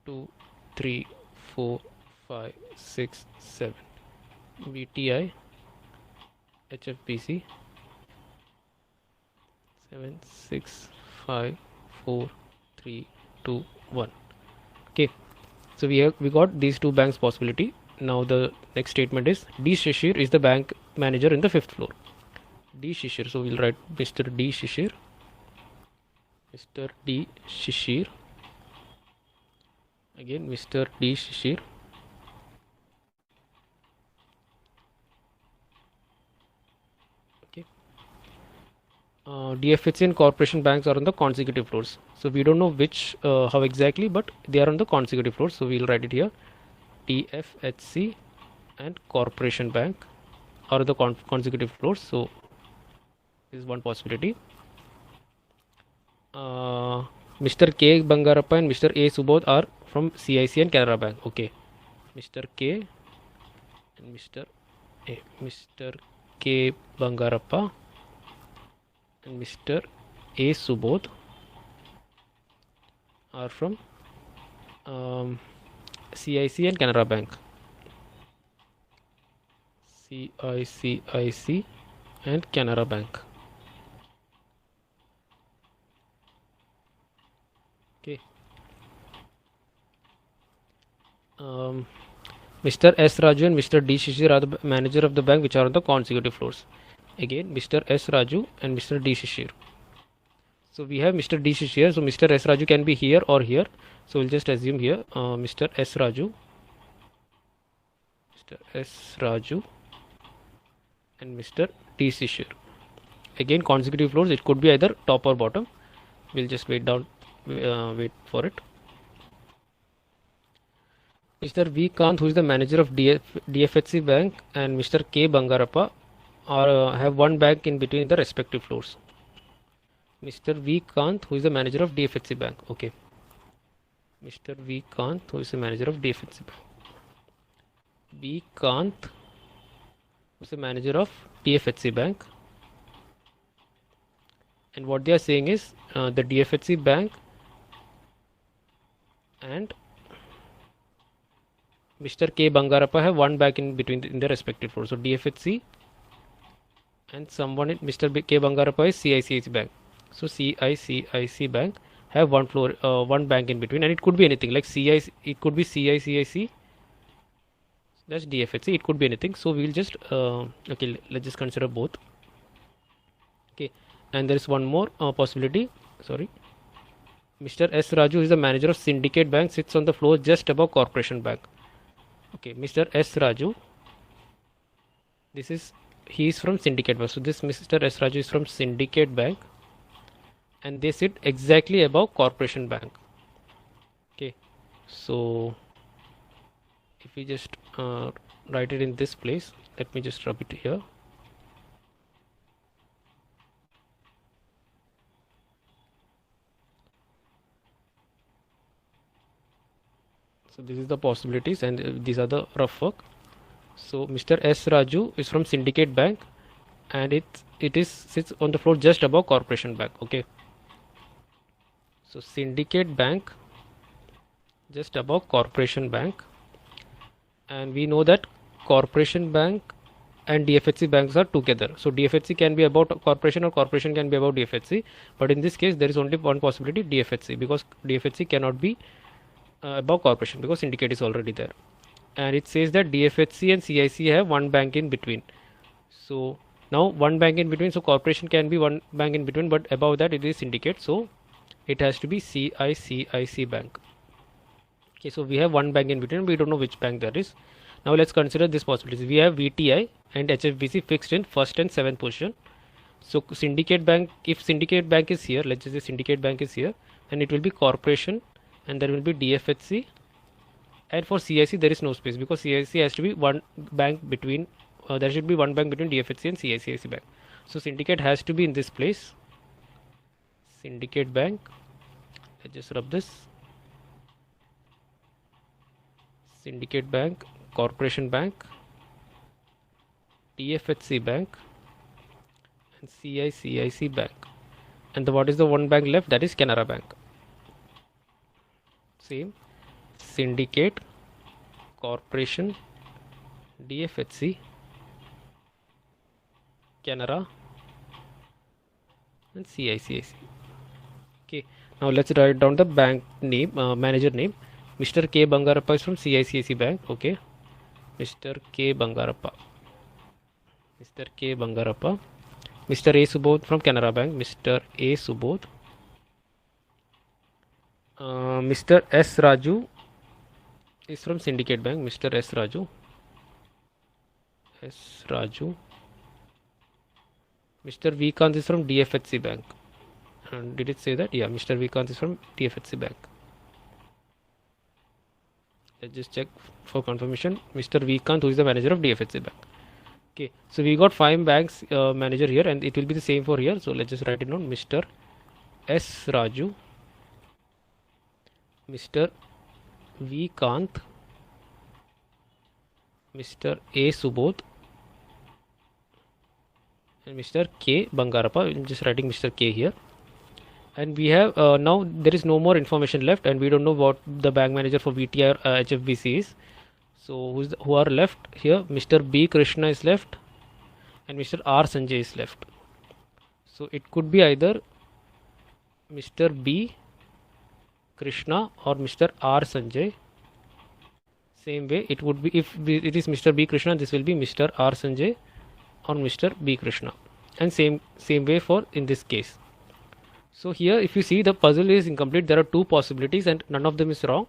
2, 3, 4, 5, 6, 7. BTI, HFBC. 7, 6, 5, 4, 3, 2, 1. Okay. So we got these 2 banks possibility. Now the next statement is D Shishir is the bank manager in the 5th floor. D Shishir. So we'll write Mr. D Shishir. Mr. D Shishir. Again Mr. D Shishir. Okay. DFHC and corporation banks are on the consecutive floors. So we don't know which, how exactly, but they are on the consecutive floors. So we'll write it here. DFHC and corporation bank are the consecutive floors. So this is one possibility. Mr. K Bangarappa and Mr. A Subodh are from CIC and Canara Bank. Okay. Mr. K and Mr. A. Mr. K Bangarappa and Mr. A Subodh are from CIC and Canara Bank. CICIC and Canara Bank. Okay. Mr. S Raju and Mr. D Shishir are the manager of the bank which are on the consecutive floors. Again, Mr. S Raju and Mr. D Shishir. So we have Mr. D Shishir. So Mr. S Raju can be here or here. So we'll just assume here Mr. S Raju. Mr. S Raju and Mr. D Shishir. Again, consecutive floors. It could be either top or bottom. We'll just wait for it. Mr. V Kant, who is the manager of DFHC Bank, and Mr. K Bangarappa have one bank in between the respective floors. Mr. V Kant, who is the manager of DFHC Bank. Okay. Mr. V Kant, who is the manager of DFHC Bank. B Kant, who's the manager of DFHC Bank. And what they are saying is the DFHC Bank and Mr. K Bangarappa have one bank in between in their respective floors. So DFHC and someone in Mr. K Bangarappa is CICIC Bank. So CICIC Bank have one floor, one bank in between, and it could be anything like CIC. It could be CICIC. That's DFHC. It could be anything. So we'll just okay. Let's just consider both. Okay, and there is one more possibility. Sorry, Mr. S Raju is the manager of Syndicate Bank. Sits on the floor just above Corporation Bank. Okay, Mr. S Raju. He is from Syndicate Bank. So this Mr. S Raju is from Syndicate Bank, and they sit exactly above Corporation Bank. Okay, so if we just write it in this place, let me just rub it here. So this is the possibilities, and these are the rough work. So Mr. S Raju is from Syndicate Bank, and it sits on the floor just above Corporation Bank. Okay, so Syndicate Bank just above Corporation Bank, and we know that Corporation Bank and DFHC banks are together. So DFHC can be about corporation, or corporation can be about DFHC, but in this case there is only one possibility, DFHC, because DFHC cannot be above corporation because syndicate is already there. And it says that DFHC and CIC have one bank in between. So now one bank in between, so corporation can be one bank in between, but above that it is syndicate, so it has to be CICIC Bank. Okay, so we have one bank in between, we don't know which bank that is. Now let's consider this possibility. We have VTI and HFBC fixed in first and seventh position. So Syndicate Bank, if Syndicate Bank is here, let's just say Syndicate Bank is here, and it will be corporation, and there will be DFHC, and for CIC there is no space because CIC has to be one bank between, there should be one bank between DFHC and CICIC Bank. So Syndicate has to be in this place, Syndicate Bank. Let's just rub this. Syndicate Bank, Corporation Bank, DFHC Bank, and CICIC Bank. And what is the one bank left? That is Canara Bank. Same, Syndicate, Corporation, DFHC, Canara, and CICIC. Okay, now let's write down the bank name, manager name. Mr. K Bangarappa is from CICIC Bank. Okay, Mr. K Bangarappa. Mr. K Bangarappa. Mr. A Subodh from Canara Bank. Mr. A Subodh. Mr. S Raju is from Syndicate Bank. Mr. S Raju. S Raju. Mr. V Kant is from DFHC Bank. And did it say that? Yeah, Mr. V Kant is from DFHC Bank. Let's just check for confirmation. Mr. V Kant, who is the manager of DFHC Bank. Okay, so we got 5 banks manager here, and it will be the same for here. So let's just write it down. Mr. S Raju, Mr. V Kant, Mr. A Subodh, and Mr. K Bangarappa. I'm just writing Mr. K here. And we have now there is no more information left, and we don't know what the bank manager for VTI or HFBC is. So who are left here? Mr. B Krishna is left, and Mr. R Sanjay is left. So it could be either Mr. B Krishna or Mr. R Sanjay. Same way it would be if it is Mr. B Krishna, this will be Mr. R Sanjay or Mr. B Krishna, and same way for in this case. So here if you see, the puzzle is incomplete. There are 2 possibilities and none of them is wrong.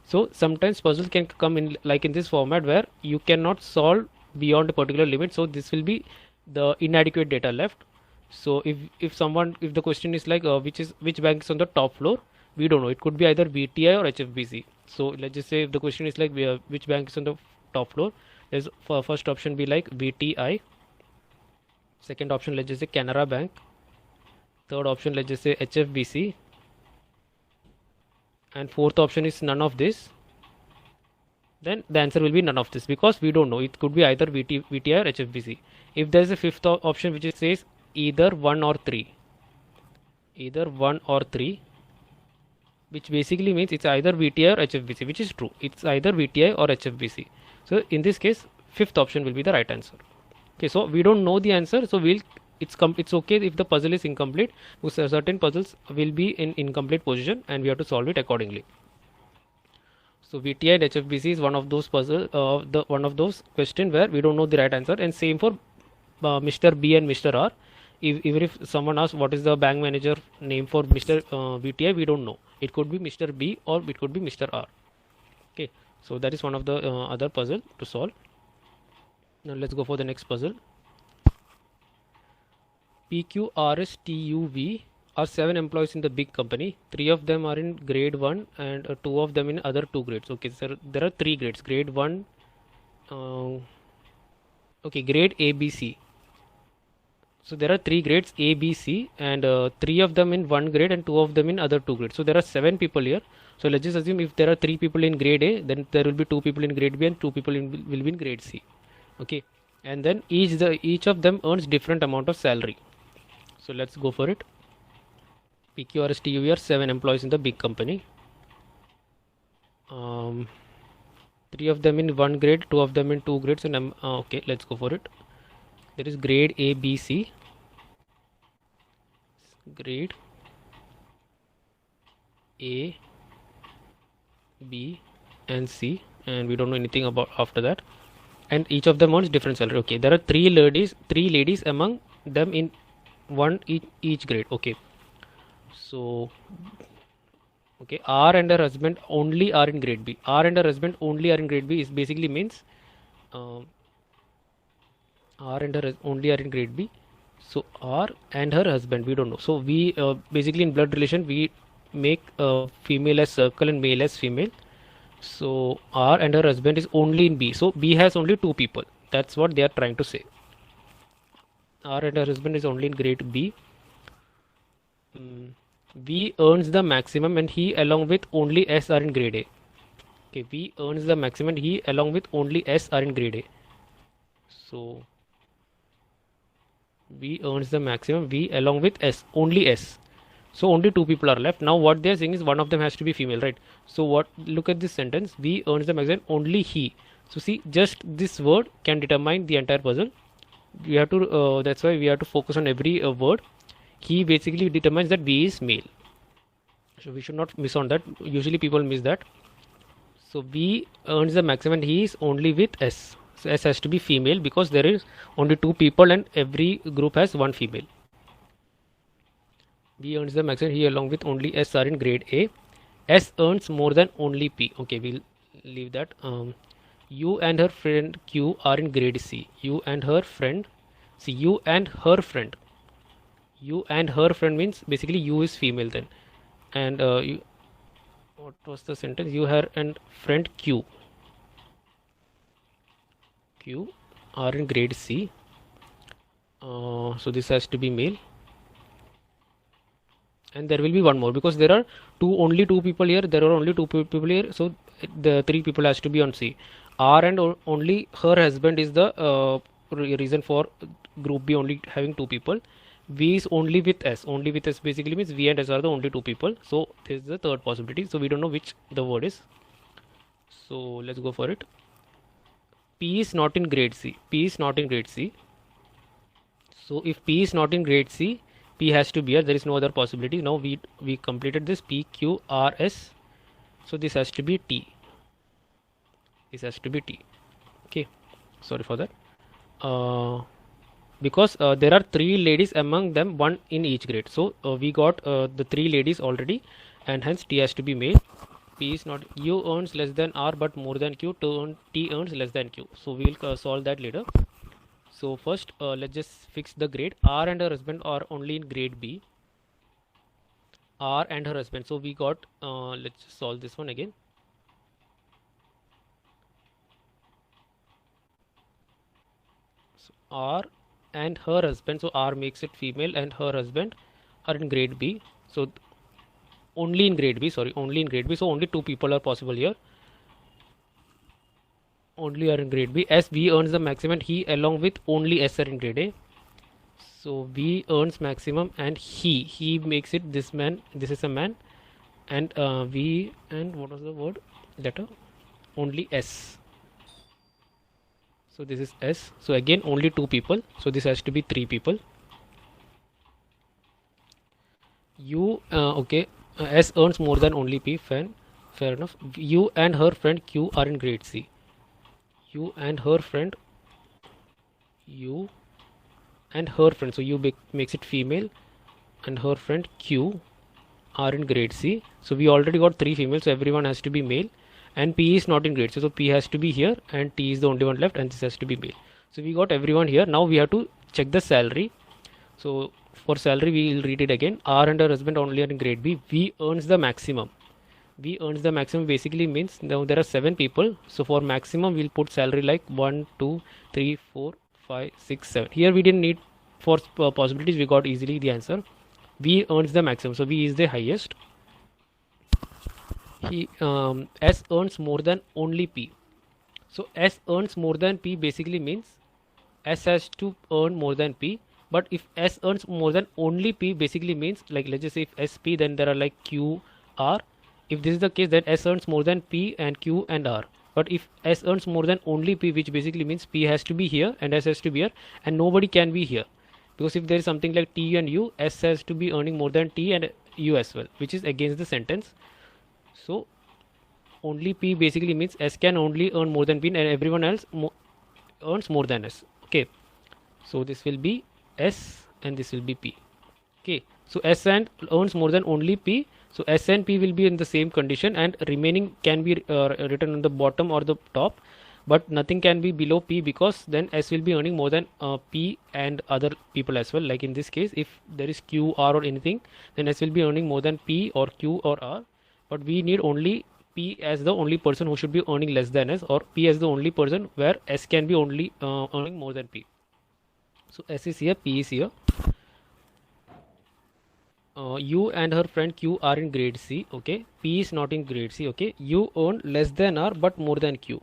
So sometimes puzzle can come in like in this format where you cannot solve beyond a particular limit. So this will be the inadequate data left. So if the question is like which bank is on the top floor, we don't know. It could be either VTI or HFBC. So let's just say if the question is like which bank is on the top floor, there's first option be like VTI. Second option, let's just say Canara Bank. Third option, let's just say HFBC, and fourth option is none of this. then the answer will be none of this, because we don't know. It could be either VTI or HFBC. If there is a fifth option which says either 1 or 3, either 1 or 3, which basically means it's either VTI or HFBC, which is true. It's either VTI or HFBC. So in this case, fifth option will be the right answer. Okay, so we don't know the answer, so it's okay if the puzzle is incomplete, because certain puzzles will be in incomplete position and we have to solve it accordingly. So VTI and HFBC is one of those one of those question where we don't know the right answer, and same for Mr. B and Mr. R. Even if someone asks what is the bank manager name for Mr. VTI, we don't know. It could be Mr. B or it could be Mr. R. Okay, so that is one of the other puzzle to solve. Now let's go for the next puzzle. PQRSTUV are 7 employees in the big company. 3 of them are in grade 1 and 2 of them in other 2 grades. Okay, so there are 3 grades. Grade 1, okay, grade ABC. So there are 3 grades A, B, C, and 3 of them in 1 grade and 2 of them in other 2 grades. So there are 7 people here. So let's just assume if there are 3 people in grade A, then there will be 2 people in grade B and 2 people will be in grade C. Okay, and then each of them earns different amount of salary. So let's go for it. PQRSTUV are 7 employees in the big company. 3 of them in 1 grade, 2 of them in 2 grades, and okay, let's go for it. There is grade A, B, C, grade A, B, and C, and we don't know anything about after that. And each of them earns different salary. Okay, there are 3 ladies among them in each grade. Okay, so okay, R and her husband only are in grade B. R and her husband only are in grade B is basically means R and her only are in grade B. So R and her husband, we don't know. So we basically in blood relation we make female as circle and male as female. So R and her husband is only in B. So B has only 2 people. That's what they are trying to say. R and her husband is only in grade B. V earns the maximum and he along with only S are in grade A. Okay, V earns the maximum and he along with only S are in grade A. So V earns the maximum, V along with S, only S. So only 2 people are left. Now what they are saying is one of them has to be female, right? So look at this sentence, V earns the maximum, only he. So see, just this word can determine the entire puzzle. We have to that's why we have to focus on every word. He basically determines that V is male. So we should not miss on that. Usually people miss that. So V earns the maximum and he is only with S. So S has to be female because there is only 2 people and every group has 1 female. V earns the maximum, he along with only S are in grade A. S earns more than only P. Okay, we'll leave that. U and her friend Q are in grade C. U and her friend, see, U and her friend. U and her friend means basically U is female then. And what was the sentence? You, her and friend Q. Q are in grade C. So this has to be male. And there will be one more because there are only two people here. There are only 2 people here. So the 3 people has to be on C. R and only her husband is the reason for group B only having 2 people. V is only with S. Only with S basically means V and S are the only 2 people. So this is the third possibility. So we don't know which the word is. So let's go for it. P is not in grade C. P is not in grade C. So if P is not in grade C, P has to be here. There is no other possibility. Now we completed this P, Q, R, S. So this has to be T. This has to be T. Okay. Sorry for that. Because there are 3 ladies among them, 1 in each grade. So we got the 3 ladies already, and hence T has to be male. P is not, U earns less than R but more than Q. T earns less than Q. So we will solve that later. So first let's just fix the grade. R and her husband are only in grade B. R and her husband. So we got, let's just solve this one again. So R and her husband. So R makes it female and her husband are in grade B. So only in grade B, sorry, only in grade B. So only 2 people are possible here. only are in grade B. S, V earns the maximum and he along with only S are in grade A. So V earns maximum and he makes it this man, this is a man, and V, and what was the word letter, only S. So this is S. So again only two people, so this has to be three people. U, okay, S earns more than only P, fair enough. U and her friend Q are in grade C. U and her friend, U and her friend, so U makes it female, and her friend Q are in grade C. So we already got three females, so everyone has to be male, and P is not in grade C, so P has to be here and T is the only one left, and this has to be male. So we got everyone here. Now we have to check the salary. So for salary we will read it again. R and her husband only are in grade B. V earns the maximum. V earns the maximum basically means now there are 7 people, so for maximum we'll put salary like 1 2 3 4 5 6 7. Here we didn't need for possibilities, we got easily the answer. V earns the maximum, so V is the highest. He S earns more than only P. So S earns more than P basically means S has to earn more than P. But if S earns more than only P basically means, like let's just say if SP, then there are like Q, R. If this is the case, then S earns more than P and Q and R. But if S earns more than only P, which basically means P has to be here and S has to be here, and nobody can be here. Because if there is something like T and U, S has to be earning more than T and U as well, which is against the sentence. So only P basically means S can only earn more than P and everyone else earns more than S. Okay, so this will be S and this will be P. Okay, so S and earns more than only P, so S and P will be in the same condition, and remaining can be written on the bottom or the top, but nothing can be below P, because then S will be earning more than P and other people as well. Like in this case, if there is Q, R or anything, then S will be earning more than P or Q or R, but we need only P as the only person who should be earning less than S, or P as the only person where S can be only earning more than P. So S is here, P is here. U and her friend Q are in grade C. Okay, P is not in grade C. Okay, U earn less than R but more than Q.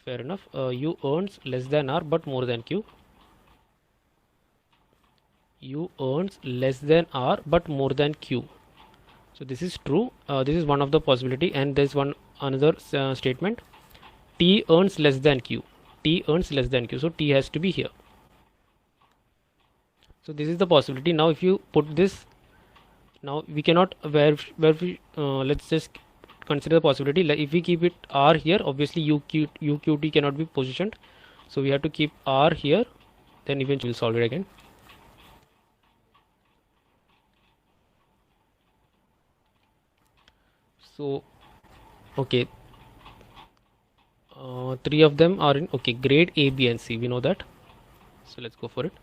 Fair enough. U earns less than R but more than Q. U earns less than R but more than Q. So this is true. This is one of the possibility, and there is one another statement. T earns less than Q. T earns less than Q. So T has to be here. So this is the possibility. Now if you put this, now we cannot where we let's just consider the possibility. Like if we keep it R here, obviously UQT cannot be positioned, so we have to keep R here, then eventually we'll solve it again. So okay, 3 of them are in grade A, B and C, we know that, so let's go for it.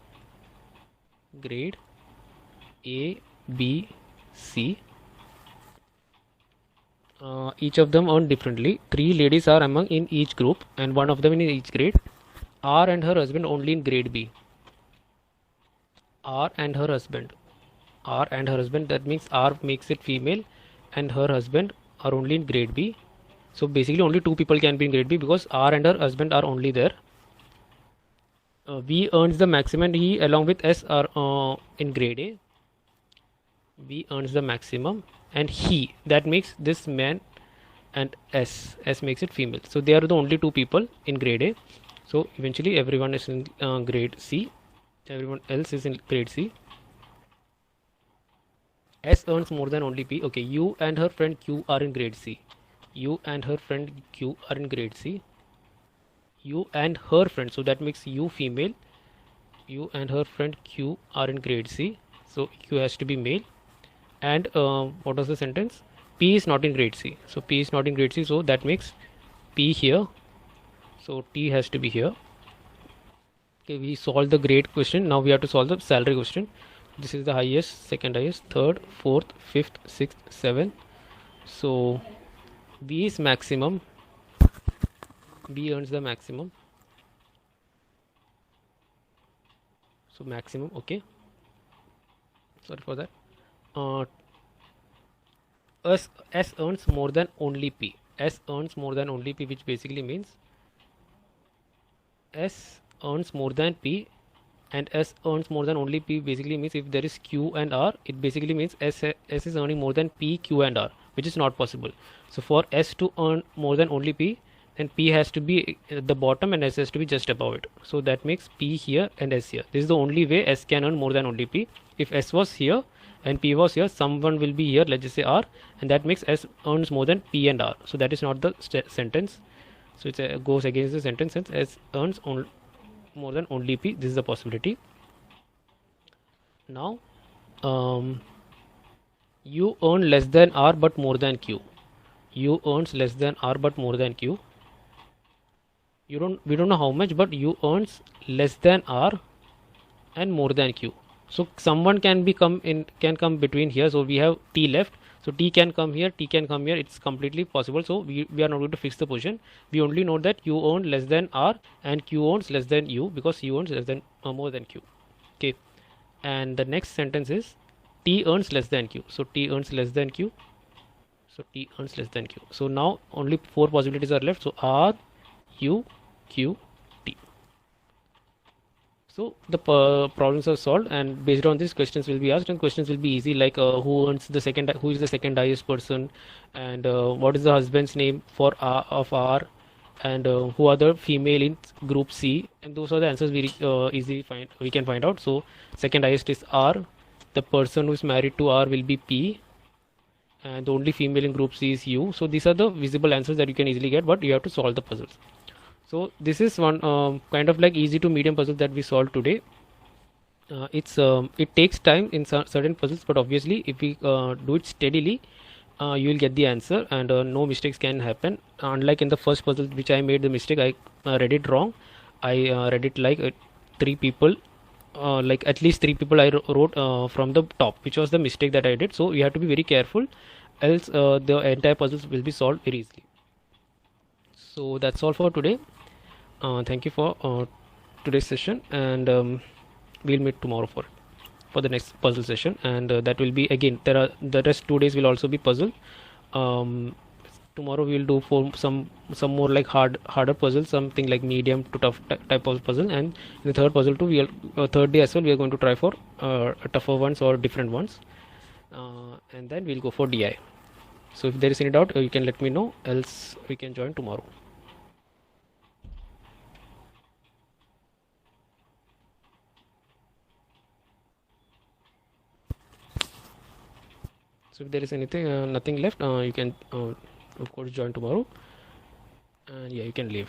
Grade A, B, C. Each of them earn differently. 3 ladies are among in each group and 1 of them in each grade. R and her husband only in grade B. R and her husband. R and her husband, that means R makes it female and her husband are only in grade B. So basically only 2 people can be in grade B because R and her husband are only there. V earns the maximum and he along with S are in grade A. V earns the maximum and he, that makes this man, and S makes it female. So they are the only 2 people in grade A. So eventually everyone is in grade C. Everyone else is in grade C. S earns more than only P. Okay, U and her friend Q are in grade C. U and her friend Q are in grade C. U and her friend, so that makes U female. U and her friend Q are in grade C, so Q has to be male. And what was the sentence? P is not in grade C, so P is not in grade C, so that makes P here, so T has to be here. Okay, we solved the grade question. Now we have to solve the salary question. This is the highest, second highest, third, fourth, fifth, sixth, seventh. So B is maximum. B earns the maximum. So maximum, okay. Sorry for that. S earns more than only P. S earns more than only P, which basically means S earns more than P, and S earns more than only P basically means if there is Q and R, it basically means S is earning more than P, Q and R, which is not possible. So for S to earn more than only P, then P has to be at the bottom and S has to be just above it. So that makes P here and S here. This is the only way S can earn more than only P. If S was here and P was here, someone will be here, let's just say R, and that makes S earns more than P and R. So that is not the sentence. So it goes against the sentence since S earns more than only P. This is the possibility. Now U earn less than R but more than Q. U earns less than R but more than Q. We don't know how much, but U earns less than R and more than Q. So someone can come between here. So we have T left. So T can come here, T can come here. It's completely possible. So we are not going to fix the position. We only know that U earns less than R and Q earns less than U, because U earns less than more than Q. Okay. And the next sentence is T earns less than Q. So T earns less than Q. So T earns less than Q. So now only 4 possibilities are left. So R, U, Q, T. So the problems are solved, and based on this, questions will be asked, and questions will be easy, like who is the second highest person, and what is the husband's name for R, of R, and who are the female in group C, and those are the answers we can find out. So second highest is R, the person who is married to R will be P, and the only female in group C is U. So these are the visible answers that you can easily get, but you have to solve the puzzles. So this is one kind of like easy to medium puzzle that we solved today. It takes time in certain puzzles, but obviously if we do it steadily, you will get the answer, and no mistakes can happen. Unlike in the first puzzle which I made the mistake, I read it wrong. I read it like 3 people, like at least 3 people I wrote from the top, which was the mistake that I did. So you have to be very careful, else the entire puzzles will be solved very easily. So that's all for today. Thank you for today's session, and we'll meet tomorrow for the next puzzle session, and that will be again, the rest 2 days will also be puzzle. Tomorrow we will do for some more like harder puzzles, something like medium to tough type of puzzle, and in the third puzzle too, third day as well, we are going to try for tougher ones or different ones, and then we'll go for DI. So if there is any doubt, you can let me know, else we can join tomorrow. So if there is nothing left, you can of course join tomorrow, and yeah, you can leave.